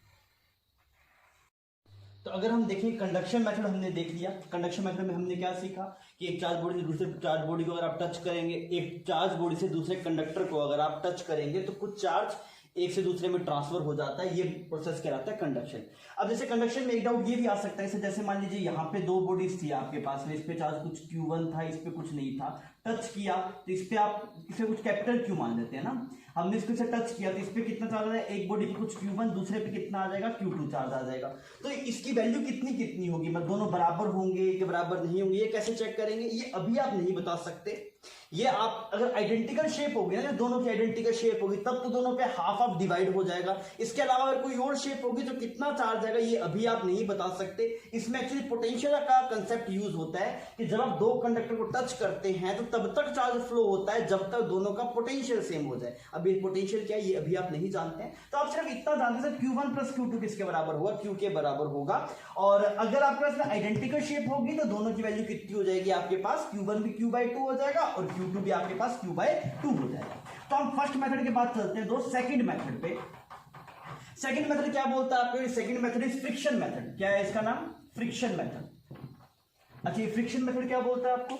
तो अगर हम देखें कंडक्शन मेथड हमने देख लिया। कंडक्शन मेथड में हमने क्या सीखा कि एक चार्ज बॉडी से दूसरे चार्ज बॉडी को अगर आप टच करेंगे, एक चार्ज बॉडी से दूसरे कंडक्टर को अगर आप टच करेंगे तो कुछ चार्ज एक से दूसरे में ट्रांसफर हो जाता है। ये प्रोसेस कहलाता है कंडक्शन। अब जैसे कंडक्शन में एक डाउट ये भी आ सकता है, जैसे मान लीजिए यहाँ पे 2 बॉडीज थी आपके पास में, इस पे चार्ज कुछ Q1 था, इस पे कुछ नहीं था, टच किया तो इस पे आप इसे कुछ कैपिटल Q मान लेते हैं ना, हमने इसको से टच किया तो इस पे कितना चार्ज है, एक बॉडी पे कुछ Q1, दूसरे पे कितना आ जाएगा, Q2 चार्ज आ जाएगा। तो इसकी वैल्यू कितनी होगी, मतलब दोनों बराबर होंगे कि बराबर नहीं होंगे, ये कैसे चेक करेंगे, ये अभी आप नहीं बता सकते। ये आप अगर आइडेंटिकल शेप होगी ना, दोनों की आइडेंटिकल शेप होगी तब तो दोनों पे हाफ हाफ डिवाइड हो जाएगा। इसके अलावा अगर कोई और शेप होगी तो कितना चार्ज आएगा ये अभी आप नहीं बता सकते। इसमें एक्चुअली पोटेंशियल का कंसेप्ट यूज होता है कि जब आप 2 कंडक्टर को टच करते हैं तो तब तक चार्ज फ्लो होता है जब तक दोनों का पोटेंशियल सेम हो जाए। अब ये पोटेंशियल क्या है ये अभी आप नहीं जानते हैं, तो आप सिर्फ इतना जानते हैं Q1 प्लस Q2 किसके बराबर होगा, Q के बराबर होगा। और अगर आपके पास आइडेंटिकल शेप होगी तो दोनों की वैल्यू कितनी हो जाएगी आपके पास, Q1 भी Q/2 हो जाएगा और Q2 भी आपके पास Q/2 हो जाएगा। तो हम फर्स्ट मेथड के बाद चलते हैं दोस्त सेकंड मेथड पे। सेकंड मेथड क्या बोलता है आपको, second method is friction method. क्या है इसका नाम, फ्रिक्शन मेथड। अच्छा ये फ्रिक्शन मेथड क्या बोलता है आपको,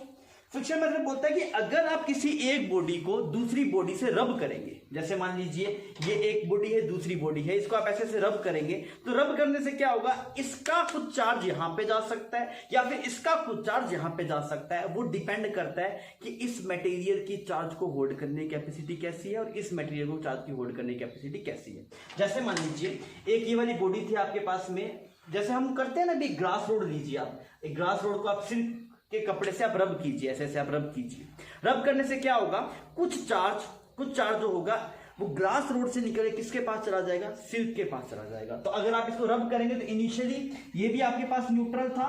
फ्रिक्शन मेथड बोलता है कि अगर आप किसी एक बॉडी को दूसरी बॉडी से रब करेंगे, जैसे मान लीजिए ये एक बॉडी है दूसरी बॉडी है, इसको आप ऐसे से रब करेंगे तो रब करने से क्या होगा, इसका कुछ चार्ज यहां पे जा सकता है या फिर इसका कुछ चार्ज यहां पे जा सकता है। वो डिपेंड करता है कि इस मटेरियल की चार्ज को होल्ड करने की कैपेसिटी कैसी है और इस मटेरियल को चार्ज की होल्ड करने की कैपेसिटी कैसी है। जैसे मान लीजिए एक ये वाली बॉडी थी आपके पास में, जैसे हम करते हैं ना, भी ग्रास रोड लीजिए आप, एक ग्रास रोड को आप सिर्फ के कपड़े से आप रब कीजिए, ऐसे ऐसे आप रब कीजिए। रब करने से क्या होगा, कुछ चार्ज जो होगा वो ग्लास रोड से निकल के किसके पास चला जाएगा, सिल्क के पास चला जाएगा। तो अगर आप इसको रब करेंगे तो इनिशियली ये भी आपके पास न्यूट्रल था,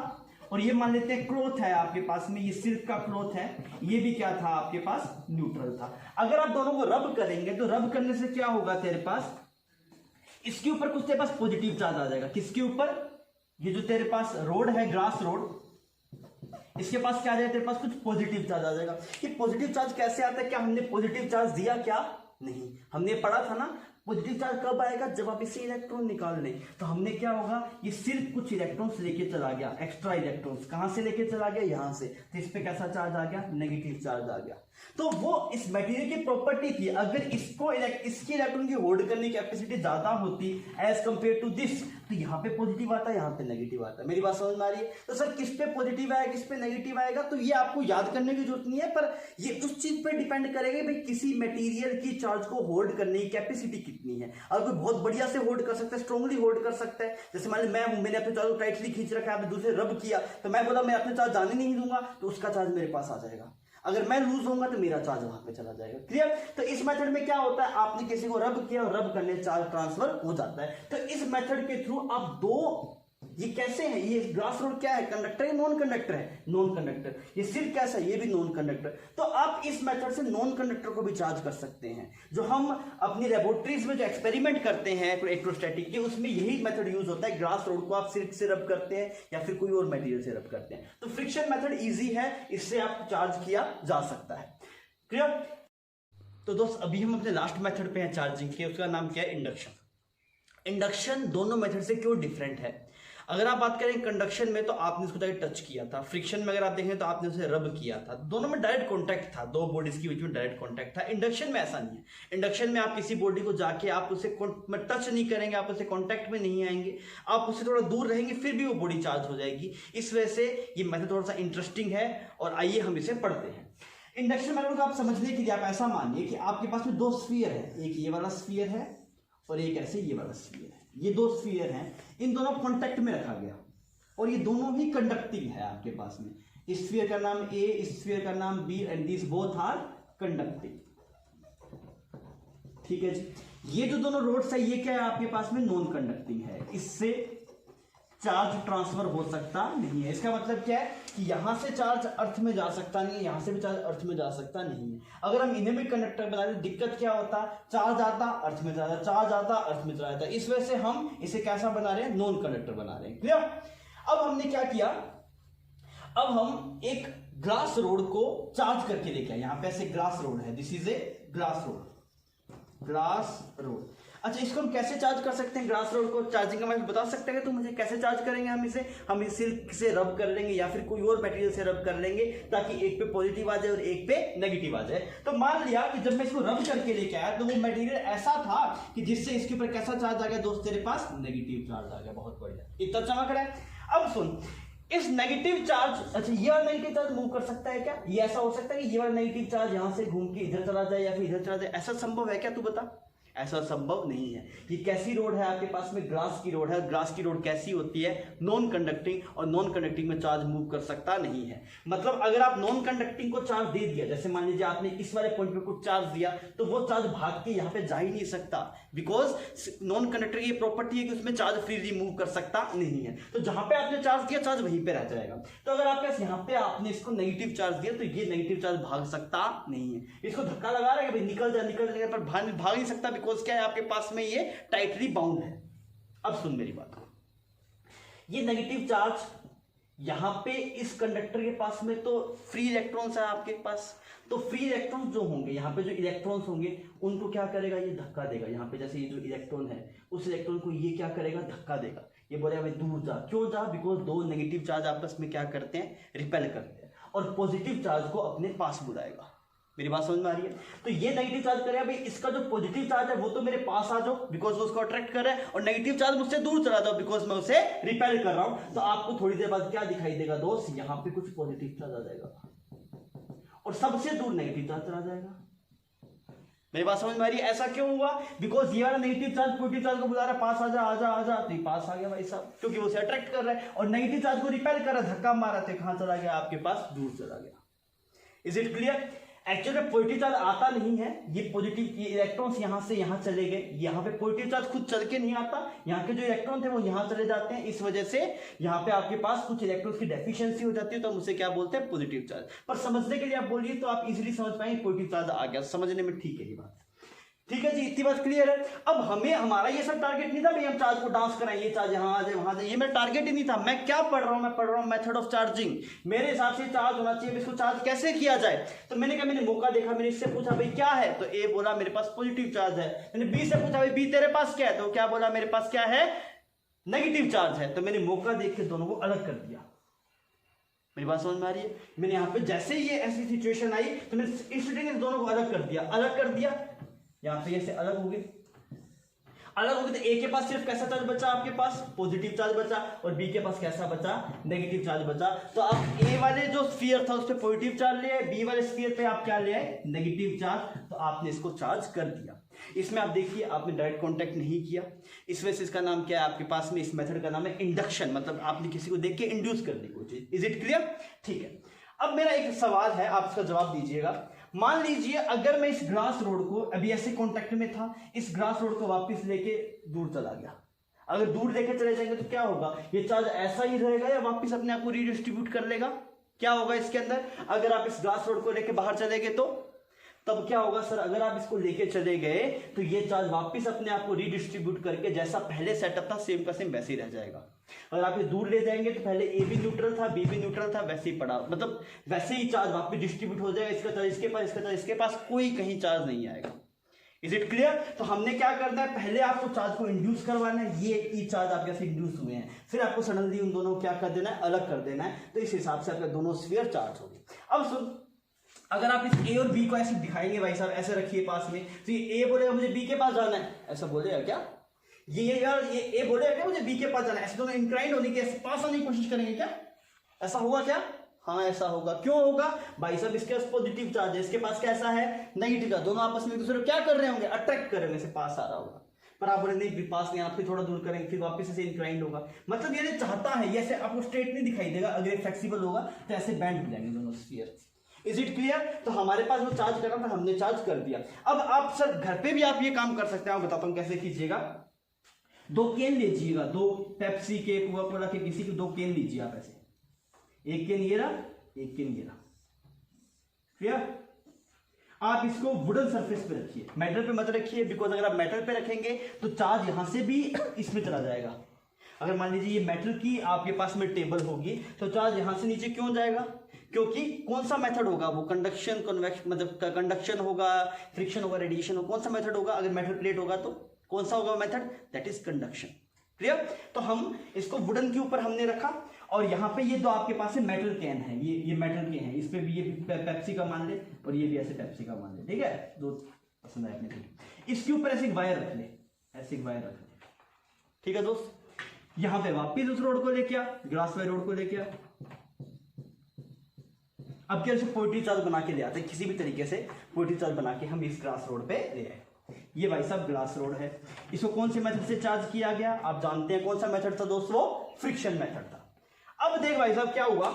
और ये मान लेते हैं क्लॉथ है आपके पास में, ये सिल्क का क्लॉथ है, ये भी क्या था आपके पास, न्यूट्रल था। अगर आप दोनों को रब करेंगे तो रब करने से क्या होगा, तेरे पास इसके ऊपर कुछ तेरे पास पॉजिटिव चार्ज आ जाएगा। किसके ऊपर, ये जो तेरे पास रोड है, ग्लास रोड, इसके पास क्या आ जाएगा, तेरे पास कुछ पॉजिटिव चार्ज आ जाएगा। ये पॉजिटिव चार्ज कैसे आता है, क्या हमने पॉजिटिव चार्ज दिया, क्या नहीं, हमने पढ़ा था ना पॉजिटिव चार्ज कब आएगा, जब आप इससे इलेक्ट्रॉन निकाल लें। तो हमने क्या होगा, ये सिर्फ कुछ इलेक्ट्रॉन्स लेके चला गया, एक्स्ट्रा इलेक्ट्रॉन्स कहां से लेके चला गया, यहां से, तो इस पे कैसा चार्ज आ गया, नेगेटिव चार्ज आ गया। तो वो इस मटेरियल की प्रॉपर्टी थी, अगर इसको इसकी इलेक्ट्रॉन की होल्ड करने की कैपेसिटी ज्यादा होती एज कंपेयर टू दिस, तो यहाँ पे पॉजिटिव आता है, यहाँ पे नेगेटिव आता है। मेरी बात समझ में आ रही है। तो सर किस पे पॉजिटिव आएगा, किस पे नेगेटिव आएगा, तो ये आपको याद करने की जरूरत नहीं है, पर ये उस चीज पे डिपेंड करेगा भाई किसी मटेरियल की चार्ज को होल्ड करने की कैपेसिटी कितनी है। अगर कोई बहुत बढ़िया से होल्ड कर सकता है, स्ट्रांगली होल्ड कर सकता है, जैसे मान ली मैं हूं, मैंने अपने चार्ज को टाइटली खींच रखा है, आपने दूसरे रब किया, तो मैं बोला मैं अपने चार्ज जाने नहीं दूंगा, तो उसका चार्ज मेरे पास आ जाएगा। अगर मैं लूज होऊंगा तो मेरा चार्ज वहां पे चला जाएगा। क्लियर। तो इस मेथड में क्या होता है, आपने किसी को रब किया और रब करने चार्ज ट्रांसफर हो जाता है। तो इस मेथड के थ्रू आप दो, ये कैसे है, ये ग्लास रोड क्या है, कंडक्टर है, नॉन कंडक्टर है, नॉन कंडक्टर। ये सिल्क कैसा है, ये भी नॉन कंडक्टर। तो आप इस मेथड से नॉन कंडक्टर को भी चार्ज कर सकते हैं। जो हम अपनी लेबोरेटरीज में जो एक्सपेरिमेंट करते हैं इलेक्ट्रोस्टैटिक के, उसमें यही मेथड यूज होता है। ग्लास रोड को आप सिल्क से रब करते हैं या फिर कोई और मटेरियल से रब करते हैं। तो फ्रिक्शन मेथड इजी है, इससे आप चार्ज किया जा सकता है। क्लियर। तो दोस्त अभी हम अपने लास्ट मेथड पे हैं चार्जिंग के, उसका नाम क्या है, इंडक्शन। इंडक्शन दोनों मेथड से क्यों डिफरेंट है। अगर आप बात करें कंडक्शन में, तो आपने इसको जाके टच किया था। फ्रिक्शन में अगर आप देखें तो आपने उसे रब किया था। दोनों में डायरेक्ट कांटेक्ट था, दो बॉडीज के बीच में डायरेक्ट कांटेक्ट था। इंडक्शन में ऐसा नहीं है। इंडक्शन में आप किसी बॉडी को जाके आप उसे टच नहीं करेंगे, आप उसे कांटेक्ट में नहीं आएंगे, आप उससे थोड़ा दूर रहेंगे, फिर भी वो बॉडी चार्ज हो जाएगी। इस वजह से ये मेथड थोड़ा सा इंटरेस्टिंग है, और आइए हम इसे पढ़ते हैं। इंडक्शन मेथड को आप समझने के लिए आप ऐसा मानिए कि आपके पास में दो स्फीयर है, एक ये वाला स्फीयर है और एक ऐसे ये वाला स्फीयर है। ये दो स्फीयर हैं, इन दोनों कांटेक्ट में रखा गया, और ये दोनों भी कंडक्टिंग है आपके पास में। इस स्फीयर का नाम ए, इस स्फीयर का नाम B, and this both are conducting. ठीक है जी। ये जो दोनों रोड्स है, ये क्या है आपके पास में, नॉन कंडक्टिंग है, इससे चार्ज ट्रांसफर हो सकता नहीं है। इसका मतलब क्या है कि यहां से चार्ज अर्थ में जा सकता नहीं है, यहां से भी चार्ज अर्थ में जा सकता नहीं है। अगर हम इन्हें भी कंडक्टर बना दें, दिक्कत क्या होता, चार्ज आता अर्थ में चला जाता, चार्ज आता अर्थ में चला जाता। इस वजह से हम इसे कैसा बना रहे हैं, नॉन कंडक्टर बना रहे हैं। क्लियर। अब हमने क्या किया, अब हम एक ग्लास रोड को चार्ज करके लेके आए। यहां पे ऐसे ग्लास रोड है, this is a glass rod, glass rod. अच्छा, इसको हम कैसे चार्ज कर सकते हैं, ग्लास रोड को चार्जिंग का मैं बता सकते हैं तो मुझे कैसे चार्ज करेंगे हम इसे सिल्क से रब कर लेंगे या फिर कोई और मटेरियल से रब कर लेंगे, ताकि एक पे पॉजिटिव आ जाए और एक पे नेगेटिव आ जाए। तो मान लिया कि जब मैं इसको रब करके लेके आया तो वो मटेरियल ऐसा था कि जिससे इसके ऊपर कैसा चार्ज आ गया दोस्त, तेरे पास नेगेटिव चार्ज आ गया। बहुत बढ़िया, इतना चमक रहा है। अब सुन, इस नेगेटिव चार्ज, अच्छा ये वाला नेगेटिव चार्ज मूव कर सकता है क्या, ये ऐसा हो सकता है कि ये वाला नेगेटिव चार्ज यहां से घूम के इधर चला जाए या फिर इधर चला जाए, ऐसा संभव है क्या, तू बता। ऐसा संभव नहीं है। ये कैसी रोड है आपके पास में, ग्लास की रोड है। ग्लास की रोड कैसी होती है, नॉन कंडक्टिंग, और नॉन कंडक्टिंग में चार्ज मूव कर सकता नहीं है। मतलब अगर आप नॉन कंडक्टिंग को चार्ज दे दिया, जैसे मान लीजिए आपने इस वाले पॉइंट पे कुछ चार्ज दिया, तो वो चार्ज भाग के यहाँ पे जा ही नहीं सकता, बिकॉज नॉन कंडक्टर की प्रॉपर्टी है कि उसमें चार्ज फ्रीली मूव कर सकता नहीं है। तो जहां पे आपने चार्ज दिया, चार्ज वहीं पे रह जाएगा। तो अगर आपके पास यहाँ पे आपने इसको नेगेटिव चार्ज दिया, तो ये नेगेटिव चार्ज भाग सकता नहीं है। इसको धक्का लगा रहा है कि भाई निकल जा, पर भाग नहीं सकता, बिकॉज क्या है आपके पास में ये टाइटली बाउंड है। अब सुन मेरी बात, ये नेगेटिव चार्ज यहां पे इस कंडक्टर के पास में तो फ्री इलेक्ट्रॉन्स है आपके पास, तो फ्री इलेक्ट्रॉन्स जो होंगे, यहाँ पे जो इलेक्ट्रॉन्स होंगे उनको क्या करेगा, ये धक्का देगा। यहाँ पे जैसे ये जो इलेक्ट्रॉन है, उस इलेक्ट्रॉन को ये क्या करेगा, धक्का देगा। ये बोलेगा भाई दूर जा, क्यों जा, बिकॉज दो नेगेटिव चार्ज आपस में क्या करते हैं, रिपेल करते हैं, और पॉजिटिव चार्ज को अपने पास बुलाएगा। मेरी बात समझ में आ रही है। तो ये नेगेटिव चार्ज करेगा भाई, इसका जो पॉजिटिव चार्ज है वो तो मेरे पास आ जाओ, बिकॉज वो उसको अट्रैक्ट कर रहा है, और नेगेटिव चार्ज मुझसे दूर चला जाओ, बिकॉज मैं उसे रिपेल कर रहा हूं। तो आपको थोड़ी देर बाद क्या दिखाई देगा दोस्त, यहां पे कुछ पॉजिटिव चार्ज आ जाएगा और सबसे दूर नेगेटिव चार्ज चला जाएगा। मेरी बात समझ में आ रही है? ऐसा क्यों हुआ? बिकॉज ये वाला नेगेटिव चार्ज पॉजिटिव चार्ज को बुला रहा है, पास आजा आजा आजा, तो ये पास आ गया भाई साहब, क्योंकि वो उसे अट्रैक्ट कर रहा है। और नेगेटिव चार्ज को रिपेल कर रहा है, धक्का मारा, तो कहां चला गया? आपके पास दूर चला गया। Is it clear? एक्चुअली में पॉजिटिव चार्ज आता नहीं है, ये पॉजिटिव इलेक्ट्रॉन्स यहां से यहां चले गए, यहाँ पे पॉजिटिव चार्ज खुद चल के नहीं आता, यहाँ के जो इलेक्ट्रॉन थे वो यहां चले जाते हैं, इस वजह से यहाँ पे आपके पास कुछ इलेक्ट्रॉन्स की डेफिशिएंसी हो जाती है, तो हम उसे क्या बोलते हैं? Positive charge. पर समझने के लिए आप बोलिए तो आप इजीली समझ पाएंगे पॉजिटिव चार्ज आ गया, समझने में ठीक है ये बात। ठीक है जी, इतनी बात क्लियर है। अब हमें हमारा ये सब टारगेट नहीं था भाई हम चार्ज को डांस कराएं, ये चार्ज यहाँ आ जाए वहां जाए, ये मेरा टारगेट ही नहीं था। मैं क्या पढ़ रहा हूँ? मैं पढ़ रहा हूँ मेथड ऑफ चार्जिंग। मेरे हिसाब से चार्ज होना चाहिए, इसको चार्ज कैसे किया जाए? तो मैंने कहा, मैंने मौका देखा, मैंने इससे पूछा भाई क्या है, तो ए बोला मेरे पास पॉजिटिव चार्ज है। मैंने बी से पूछा भाई बी तेरे पास क्या है, तो क्या बोला मेरे पास क्या है? नेगेटिव चार्ज है। तो मैंने मौका देख के दोनों को अलग कर दिया। मेरी बात समझ में आ रही है? मैंने यहाँ पे जैसे ही ये ऐसी सिचुएशन आई तो मैंने इंस्टेंटली दोनों को अलग कर दिया, अलग कर दिया। यहाँ पे ऐसे अलग हो गए, अलग हो गए, तो ए के पास सिर्फ कैसा चार्ज बचा? आपके पास पॉजिटिव चार्ज बचा, और बी के पास कैसा बचा? नेगेटिव चार्ज बचा। तो आप ए वाले जो स्फीयर था उस पर पॉजिटिव चार्ज ले आए, बी वाले स्फीयर पे आप क्या ले आए? Negative charge. तो आपने इसको चार्ज कर दिया। इसमें आप देखिए आपने डायरेक्ट कांटेक्ट नहीं किया, इस वजह से इसका नाम क्या है आपके पास में? इस मेथड का नाम है इंडक्शन, मतलब आपने किसी को देख के इंड्यूस करने की कोशिश। Is it clear? ठीक है। अब मेरा एक सवाल है, आप इसका जवाब दीजिएगा। मान लीजिए अगर मैं इस ग्लास रोड को, अभी ऐसे कांटेक्ट में था, इस ग्लास रोड को वापस लेके दूर चला गया। अगर दूर लेके चले जाएंगे तो क्या होगा? ये चार्ज ऐसा ही रहेगा या वापस अपने आप को रीडिस्ट्रीब्यूट कर लेगा? क्या होगा इसके अंदर? अगर आप इस ग्लास रोड को लेके बाहर चले गए तो तब क्या होगा सर? अगर आप इसको लेके चले गए तो ये चार्ज वापस अपने आप को रीडिस्ट्रीब्यूट करके जैसा पहले सेटअप था सेम का सेम वैसे ही रह जाएगा। अगर आप ये दूर ले जाएंगे तो पहले ए भी न्यूट्रल था, बी भी न्यूट्रल था, वैसे ही पड़ा, मतलब वैसे ही चार्ज वापस डिस्ट्रीब्यूट हो जाएगा। इसका चार्ज इसके पास, इसका चार्ज इसके पास, कोई कहीं चार्ज नहीं आएगा। Is it clear? तो हमने क्या करना है? पहले आपको चार्ज को इंड्यूस करवाना है, ये ई चार्ज आपके से इंड्यूस हुए हैं, फिर आपको सडनली उन दोनों को क्या कर देना है? अलग कर देना है। तो इस हिसाब से आपके दोनों स्फीयर चार्ज होंगे। अब सुन, अगर आप इस ए और बी को ऐसे दिखाएंगे भाई साहब, ऐसे रखिए पास में, तो ये ए बोलेगा मुझे बी के पास जाना है, ऐसा बोलेगा क्या? ये यार ये ए बोलेगा क्या मुझे बी के पास जाना है? ऐसे दोनों इंक्लाइंड होने की, ऐसे पास आने की कोशिश करेंगे क्या? ऐसा होगा क्या? हाँ ऐसा होगा। क्यों होगा भाई साहब? इसके पास पॉजिटिव चार्ज है, इसके पास कैसा है? Negative charge. दोनों आपस में एक दूसरे को क्या कर रहे होंगे? अट्रैक्ट कर रहे होंगे, पास आ रहा होगा। पर आप बोले नहीं पास नहीं, आप फिर थोड़ा दूर करेंगे, फिर वापस ऐसे इंक्लाइंड होगा। मतलब ये चाहता है, ये ऐसे आपको स्ट्रेट नहीं दिखाई देगा, अगर ये फ्लेक्सिबल होगा तो ऐसे बैंड हो जाएंगे दोनों स्फीयर। Is it clear? तो हमारे पास वो चार्ज करना था, हमने चार्ज कर दिया। अब आप सर घर पे भी आप ये काम कर सकते हैं, मैं बताता हूं कैसे कीजिएगा। 2 केन लीजिएगा, 2 पेप्सी के, कोका कोला के, किसी के 2 केन लीजिए आप ऐसे, एक केन ये रहा, एक केन ये रहा। क्लियर? आप इसको वुडन सरफेस पे रखिए, मेटल पे मत रखिए, बिकॉज अगर आप मेटल पे रखेंगे तो चार्ज यहां से भी इसमें चला जाएगा। अगर मान लीजिए ये मेटल की आपके पास में टेबल होगी तो चार्ज यहां से नीचे क्यों जाएगा? क्योंकि कौन सा मेथड होगा वो? कंडक्शन, कन्वेक्शन, मतलब कंडक्शन होगा, फ्रिक्शन होगा, रेडिएशन होगा, कौन सा मेथड होगा? अगर मेटल प्लेट होगा तो कौन सा होगा method? That is conduction. Clear? तो हम इसको वुडन के ऊपर हमने रखा, और यहाँ पे ये दो आपके पास है मेटल कैन है, ये मेटल के हैं, इस पे भी ये पेप्सी का मान ले और ये भी ऐसे पेप्सी का मान ले, ठीक है? दो पसंद आए अपने। इसके ऊपर ऐसे एक वायर रख ले, ऐसे एक वायर रख ले, ठीक है दोस्त? यहां पे वापिस उस रोड को लेके आ, ग्लास वायर रोड को लेके आ। अब क्या पॉजिटिव चार्ज बना के ले आते हैं, किसी भी तरीके से पॉजिटिव चार्ज बना के हम इस ग्लास रोड पे ले आए। ये भाई साहब ग्लास रोड है, इसको कौन से मेथड से चार्ज किया गया? आप जानते हैं कौन सा मेथड था दोस्त? वो फ्रिक्शन मेथड था। अब देख भाई साहब क्या हुआ,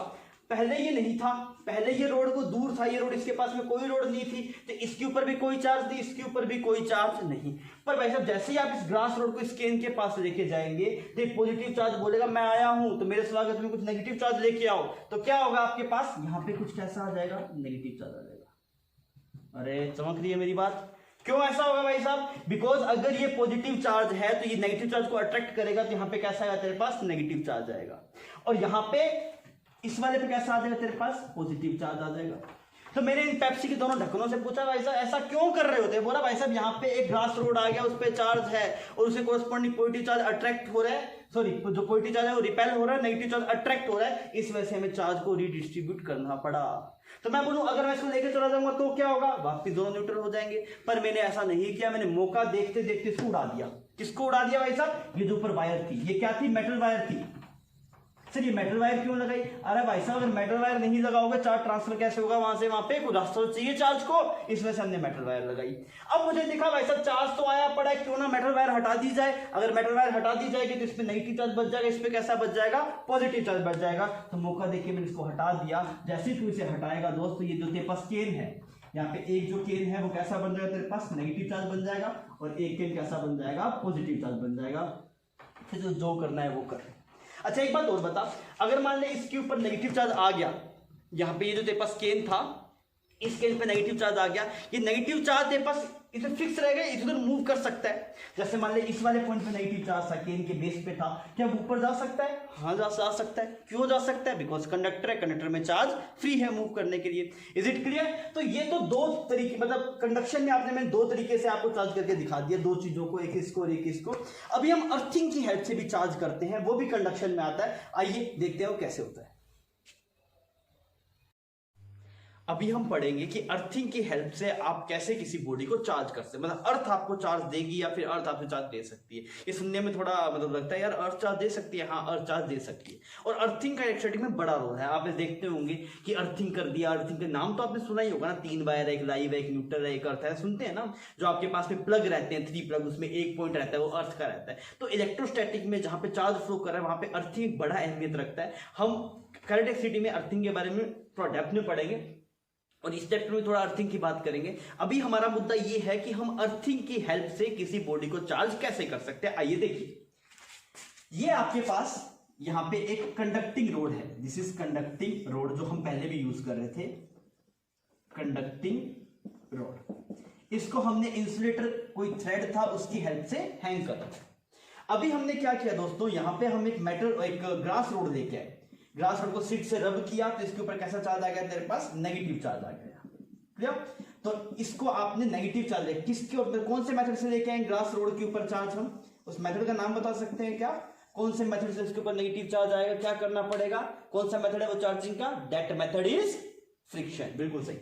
पहले ये नहीं था, पहले ये रोड को दूर था, ये रोड इसके पास में कोई रोड नहीं थी, तो इसके ऊपर भी कोई चार्ज नहीं, इसके ऊपर भी कोई चार्ज नहीं। पर भाई साहब जैसे ही आप इस ग्लास रोड को स्केन के पास लेके जाएंगे तो पॉजिटिव चार्ज बोलेगा मैं आया हूं, तो मेरे स्वागत में कुछ नेगेटिव चार्ज लेके आओ, तो क्या होगा आपके पास? यहाँ पे कुछ कैसा आ जाएगा? नेगेटिव चार्ज आ जाएगा। अरे चमक रही है मेरी बात? क्यों ऐसा होगा भाई साहब? बिकॉज अगर ये पॉजिटिव चार्ज है तो ये नेगेटिव चार्ज को अट्रैक्ट करेगा, तो यहाँ पे कैसा आएगा तेरे पास? नेगेटिव चार्ज आएगा, और यहाँ पे इस वाले पे कैसा आ जाएगा तेरे पास? पॉजिटिव चार्ज आ जाएगा। तो मैंने इन पेप्सी के दोनों ढक्कनों से पूछा भाई साहब ऐसा क्यों कर रहे होते? बोला भाई साहब यहाँ पे एक ग्लास रोड आ गया, उस पे चार्ज है और उसे कोरस्पॉन्डिंग पॉजिटिव चार्ज अट्रैक्ट हो रहा है, सॉरी जो पॉजिटिव चार्ज है वो रिपेल हो रहा है, नेगेटिव चार्ज अट्रैक्ट हो रहा है, इस वजह से हमें चार्ज को रीडिस्ट्रीब्यूट करना पड़ा। तो मैं बोलूं अगर मैं इसको लेकर चला जाऊंगा तो क्या होगा? वापिस दोनों न्यूट्रल हो जाएंगे। पर मैंने ऐसा नहीं किया, मैंने मौका देखते देखते इसको उड़ा दिया। किसको उड़ा दिया भाई साहब? ये जो ऊपर वायर थी, ये क्या थी? मेटल वायर थी। सर ये मेटल वायर क्यों लगाई? अरे भाई साहब, अगर मेटल वायर नहीं लगाओगे चार्ज ट्रांसफर कैसे होगा? वहां से वहां पे कोई रास्ता तो चाहिए चार्ज को, इस वजह से हमने मेटल वायर लगाई। अब मुझे दिखा भाई साहब चार्ज तो आया पड़ा है, क्यों ना मेटल वायर हटा दी जाए। अगर मेटल वायर हटा दी जाएगी तो इसमें नेगेटिव चार्ज बच जाएगा, इसमें कैसा बच जाएगा? पॉजिटिव चार्ज बच जाएगा। तो मौका देखिए मैंने इसको हटा दिया। जैसे तू इसे हटाएगा दोस्त, तो ये जो तेरे पास चेन है, यहाँ पे एक जो चेन है वो कैसा बन जाएगा तेरे पास? नेगेटिव चार्ज बन जाएगा, और एक चेन कैसा बन जाएगा? पॉजिटिव चार्ज बन जाएगा। फिर जो करना है वो कर। अच्छा एक बात और बता, अगर मान ले इसके ऊपर नेगेटिव चार्ज आ गया, यहाँ पे ये जो तेरे पास केन था, इस केन पे नेगेटिव चार्ज आ गया, ये नेगेटिव चार्ज तेरे पास इधर फिक्स रहेगा, इधर मूव कर सकता है। जैसे मान ले इस वाले पॉइंट पे नेगेटिव चार्ज था, केन के बेस पे था, क्या वो ऊपर जा सकता है? हाँ जा सकता है। क्यों जा सकता है? बिकॉज कंडक्टर है, कंडक्टर में चार्ज फ्री है मूव करने के लिए। Is it clear? तो ये तो दो तरीके, मतलब कंडक्शन में मैंने दो तरीके से आपको चार्ज करके दिखा दिया, दो चीजों को, एक इसको और एक इसको। अभी हम अर्थिंग की हेल्प से भी चार्ज करते हैं, वो भी कंडक्शन में आता है। आइए देखते हैं वो कैसे होता है। अभी हम पढ़ेंगे कि अर्थिंग की हेल्प से आप कैसे किसी बॉडी को चार्ज कर सकते हैं। मतलब अर्थ आपको चार्ज देगी या फिर अर्थ आपको चार्ज दे सकती है। ये सुनने में थोड़ा मतलब लगता है यार अर्थ चार्ज दे सकती है, हाँ अर्थ चार्ज दे सकती है। और अर्थिंग का इलेक्ट्रिसिटी में बड़ा रोल है। आप देखते होंगे कि अर्थिंग कर दिया, अर्थिंग के नाम तो आपने सुना ही होगा ना, 3 वायर है, एक लाइव है, एक न्यूट्रल है, एक अर्थ है, सुनते हैं ना। जो आपके पास में प्लग रहते हैं, 3 प्लग, उसमें एक पॉइंट रहता है वो अर्थ का रहता है। तो इलेक्ट्रोस्टैटिक में जहां पे चार्ज फ्लो कर रहा है वहां पे अर्थिंग बड़ा अहमियत रखता है। हम करंट इलेक्ट्रिसिटी में अर्थिंग के बारे में थोड़ा डेप्थ में पढ़ेंगे और इस चैप्टर में थोड़ा अर्थिंग की बात करेंगे। अभी हमारा मुद्दा ये है कि हम अर्थिंग की हेल्प से किसी बॉडी को चार्ज कैसे कर सकते हैं। आइए देखिए, ये आपके पास यहां पे एक कंडक्टिंग रोड है, दिस इज कंडक्टिंग रोड, जो हम पहले भी यूज कर रहे थे, कंडक्टिंग रोड। इसको हमने इंसुलेटर कोई थ्रेड था उसकी हेल्प से हैंग कर रखा। अभी हमने क्या किया दोस्तों, यहां पे हम एक ग्रास रोड लेके आए, ग्लास रोड को सीट से रब किया तो इसके ऊपर कैसा चार्ज आ गया तेरे पास? नेगेटिव चार्ज आ गया। क्लियर? तो इसको आपने नेगेटिव चार्ज ले, किसके ऊपर, कौन से मेथड से लेके आए ग्लास रोड के ऊपर चार्ज? हम उस मेथड का नाम बता सकते हैं क्या? कौन से मेथड से इसके ऊपर नेगेटिव चार्ज आएगा? क्या करना पड़ेगा? कौन सा मेथड है वो चार्जिंग का? That method is friction. बिल्कुल सही।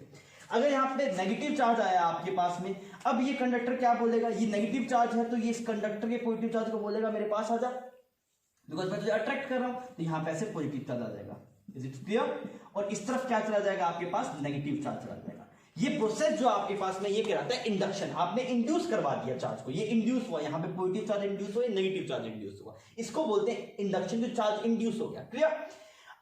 अगर यहाँ पे नेगेटिव चार्ज आया आपके पास में, अब ये कंडक्टर क्या बोलेगा? ये नेगेटिव चार्ज है तो ये इस कंडक्टर के पॉजिटिव चार्ज को बोलेगा मेरे पास आ जा, बिकॉज मैं तुझे अट्रैक्ट कर रहा हूं। तो यहां पे ऐसे पॉजिटिव चार्ज आ जाएगा। Is it clear? और इस तरफ क्या चला जाएगा आपके पास? नेगेटिव चार्ज चला जाएगा। ये प्रोसेस जो आपके पास में ये कहलाता है इंडक्शन। आपने इंड्यूस करवा दिया चार्ज को, ये इंड्यूस हुआ, यहाँ पे पॉजिटिव चार्ज इंड्यूस हुआ, नेगेटिव चार्ज इंड्यूस हुआ, इसको बोलते हैं इंडक्शन, जो चार्ज इंड्यूस हो गया। क्लियर?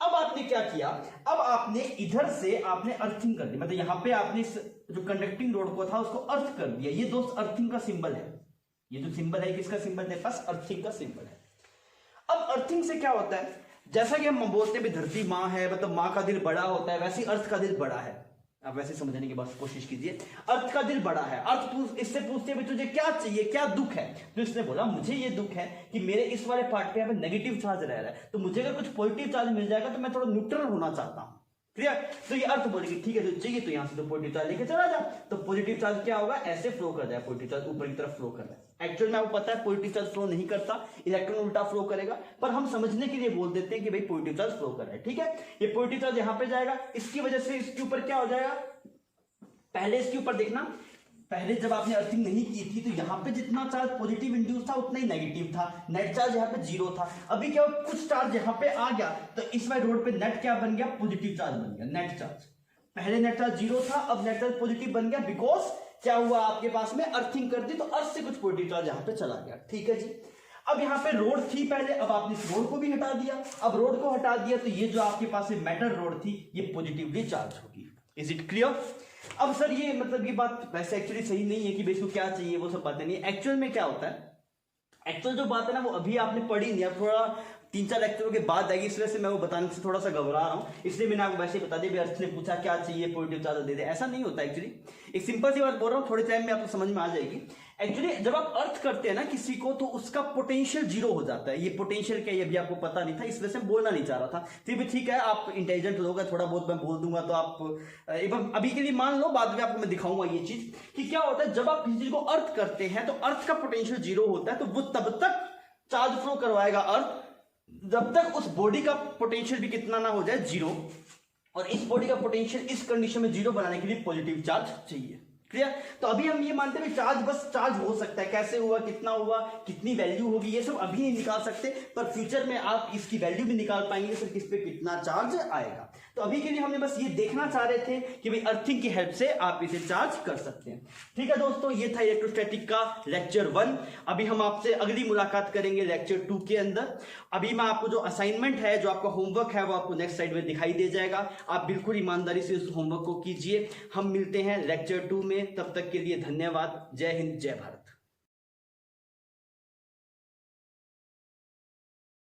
अब आपने क्या किया, अब आपने इधर से आपने अर्थिंग कर दी, मतलब यहां पे आपने जो कंडक्टिंग रोड को था उसको अर्थ कर दिया। ये दोस्त अर्थिंग का सिंबल है, ये जो सिंबल है किसका सिंबल है? पास अर्थिंग का सिंबल है। अब अर्थिंग से क्या होता है, जैसा कि हम बोलते हैं धरती माँ है, मतलब माँ का दिल बड़ा होता है, वैसे अर्थ का दिल बड़ा है। आप वैसे समझने की बस कोशिश कीजिए, अर्थ का दिल बड़ा है। अर्थ इससे पूछते हैं तुझे क्या चाहिए, क्या दुख है? तो इसने बोला मुझे ये दुख है कि मेरे इस वाले पार्ट पे नेगेटिव चार्ज रह रहा है, तो मुझे अगर कुछ पॉजिटिव चार्ज मिल जाएगा तो मैं थोड़ा न्यूट्रल होना चाहता हूं। क्लियर? तो ये अर्थ बोलेगी ठीक है जो चाहिए तो यहां से तो पॉजिटिव चार्ज लेके चला जा। तो पॉजिटिव चार्ज क्या होगा? ऐसे फ्लो कर जाए, पॉजिटिव चार्ज ऊपर की तरफ फ्लो कर रहा है। एक्चुअल में आपको पता है पॉजिटिव चार्ज फ्लो नहीं करता, इलेक्ट्रॉन उल्टा फ्लो करेगा, पर हम समझने के लिए बोल देते हैं कि भाई पॉजिटिव चार्ज फ्लो कर रहा है। ठीक है, ये पॉजिटिव चार्ज यहां पे जाएगा, इसकी वजह से इसके ऊपर क्या हो जाएगा? पहले इसके ऊपर देखना, पहले जब आपने अर्थिंग नहीं की थी तो यहां पे जितना चार्ज पॉजिटिव इंड्यूस था उतना ही नेगेटिव था, नेट चार्ज यहां पे 0 था। अभी क्या कुछ चार्ज यहां पे आ गया तो इस वाले रोड पे नेट क्या बन गया? पॉजिटिव चार्ज बन गया, नेट चार्ज। पहले नेट चार्ज 0 था, अब नेट चार्ज पॉजिटिव बन गया, बिकॉज क्या हुआ आपके पास में अर्थिंग कर दी तो अर्थ से कुछ पॉजिटिव चार्ज यहां पे चला गया। ठीक है जी। अब यहाँ पे रोड थी पहले, अब आपने इस रोड को भी हटा दिया। अब रोड को हटा दिया तो ये जो आपके पास में मेटल रोड थी ये पॉजिटिवली चार्ज होगी। Is it clear? अब सर ये मतलब ये बात वैसे एक्चुअली सही नहीं है कि भाई इसको क्या चाहिए वो सब बातें नहीं। एक्चुअल में क्या होता है, एक्चुअल जो बात है ना वो अभी आपने पढ़ी नहीं, अब थोड़ा 3-4 लेक्चरों के बाद आएगी, इसलिए से मैं वो बताने से थोड़ा सा घबरा रहा हूँ। इसलिए मैंने आपको वैसे बता दिया, अर्थ ने पूछा क्या चाहिए, पॉजिटिव चार्ज दे दे, ऐसा नहीं होता एक्चुअली। एक सिंपल सी बात बोल रहा हूँ, थोड़े टाइम में आपको समझ में आ जाएगी। एक्चुअली जब आप अर्थ करते हैं ना किसी को तो उसका पोटेंशियल 0 हो जाता है। ये पोटेंशियल क्या है ये भी आपको पता नहीं था, इस वजह से बोलना नहीं चाह रहा था। फिर भी ठीक है, आप इंटेलिजेंट लोग हैं, थोड़ा बहुत मैं बोल दूंगा तो आप अभी के लिए मान लो, बाद में आपको मैं दिखाऊंगा ये चीज कि क्या होता है। जब आप किसी चीज को अर्थ करते हैं तो अर्थ का पोटेंशियल 0 होता है, तो वो तब तक चार्ज फ्लो करवाएगा अर्थ जब तक उस बॉडी का पोटेंशियल भी कितना ना हो जाए 0। और इस बॉडी का पोटेंशियल इस कंडीशन में 0 बनाने के लिए पॉजिटिव चार्ज चाहिए। क्लियर। तो अभी हम ये मानते हैं चार्ज बस चार्ज हो सकता है, कैसे हुआ, कितना हुआ, कितनी वैल्यू होगी, ये सब अभी नहीं निकाल सकते, पर फ्यूचर में आप इसकी वैल्यू भी निकाल पाएंगे सर किस पे कितना चार्ज आएगा। तो अभी के लिए हमने बस ये देखना चाह रहे थे कि भाई अर्थिंग की हेल्प से आप इसे चार्ज कर सकते हैं। ठीक है दोस्तों, ये था इलेक्ट्रोस्टैटिक का लेक्चर 1। अभी हम आपसे अगली मुलाकात करेंगे लेक्चर 2 के अंदर। अभी मैं आपको जो असाइनमेंट है, जो आपका होमवर्क है, वो आपको नेक्स्ट स्लाइड में दिखाई दे जाएगा। आप बिल्कुल ईमानदारी से उस होमवर्क को कीजिए। हम मिलते हैं लेक्चर 2 में, तब तक के लिए धन्यवाद। जय हिंद, जय भारत।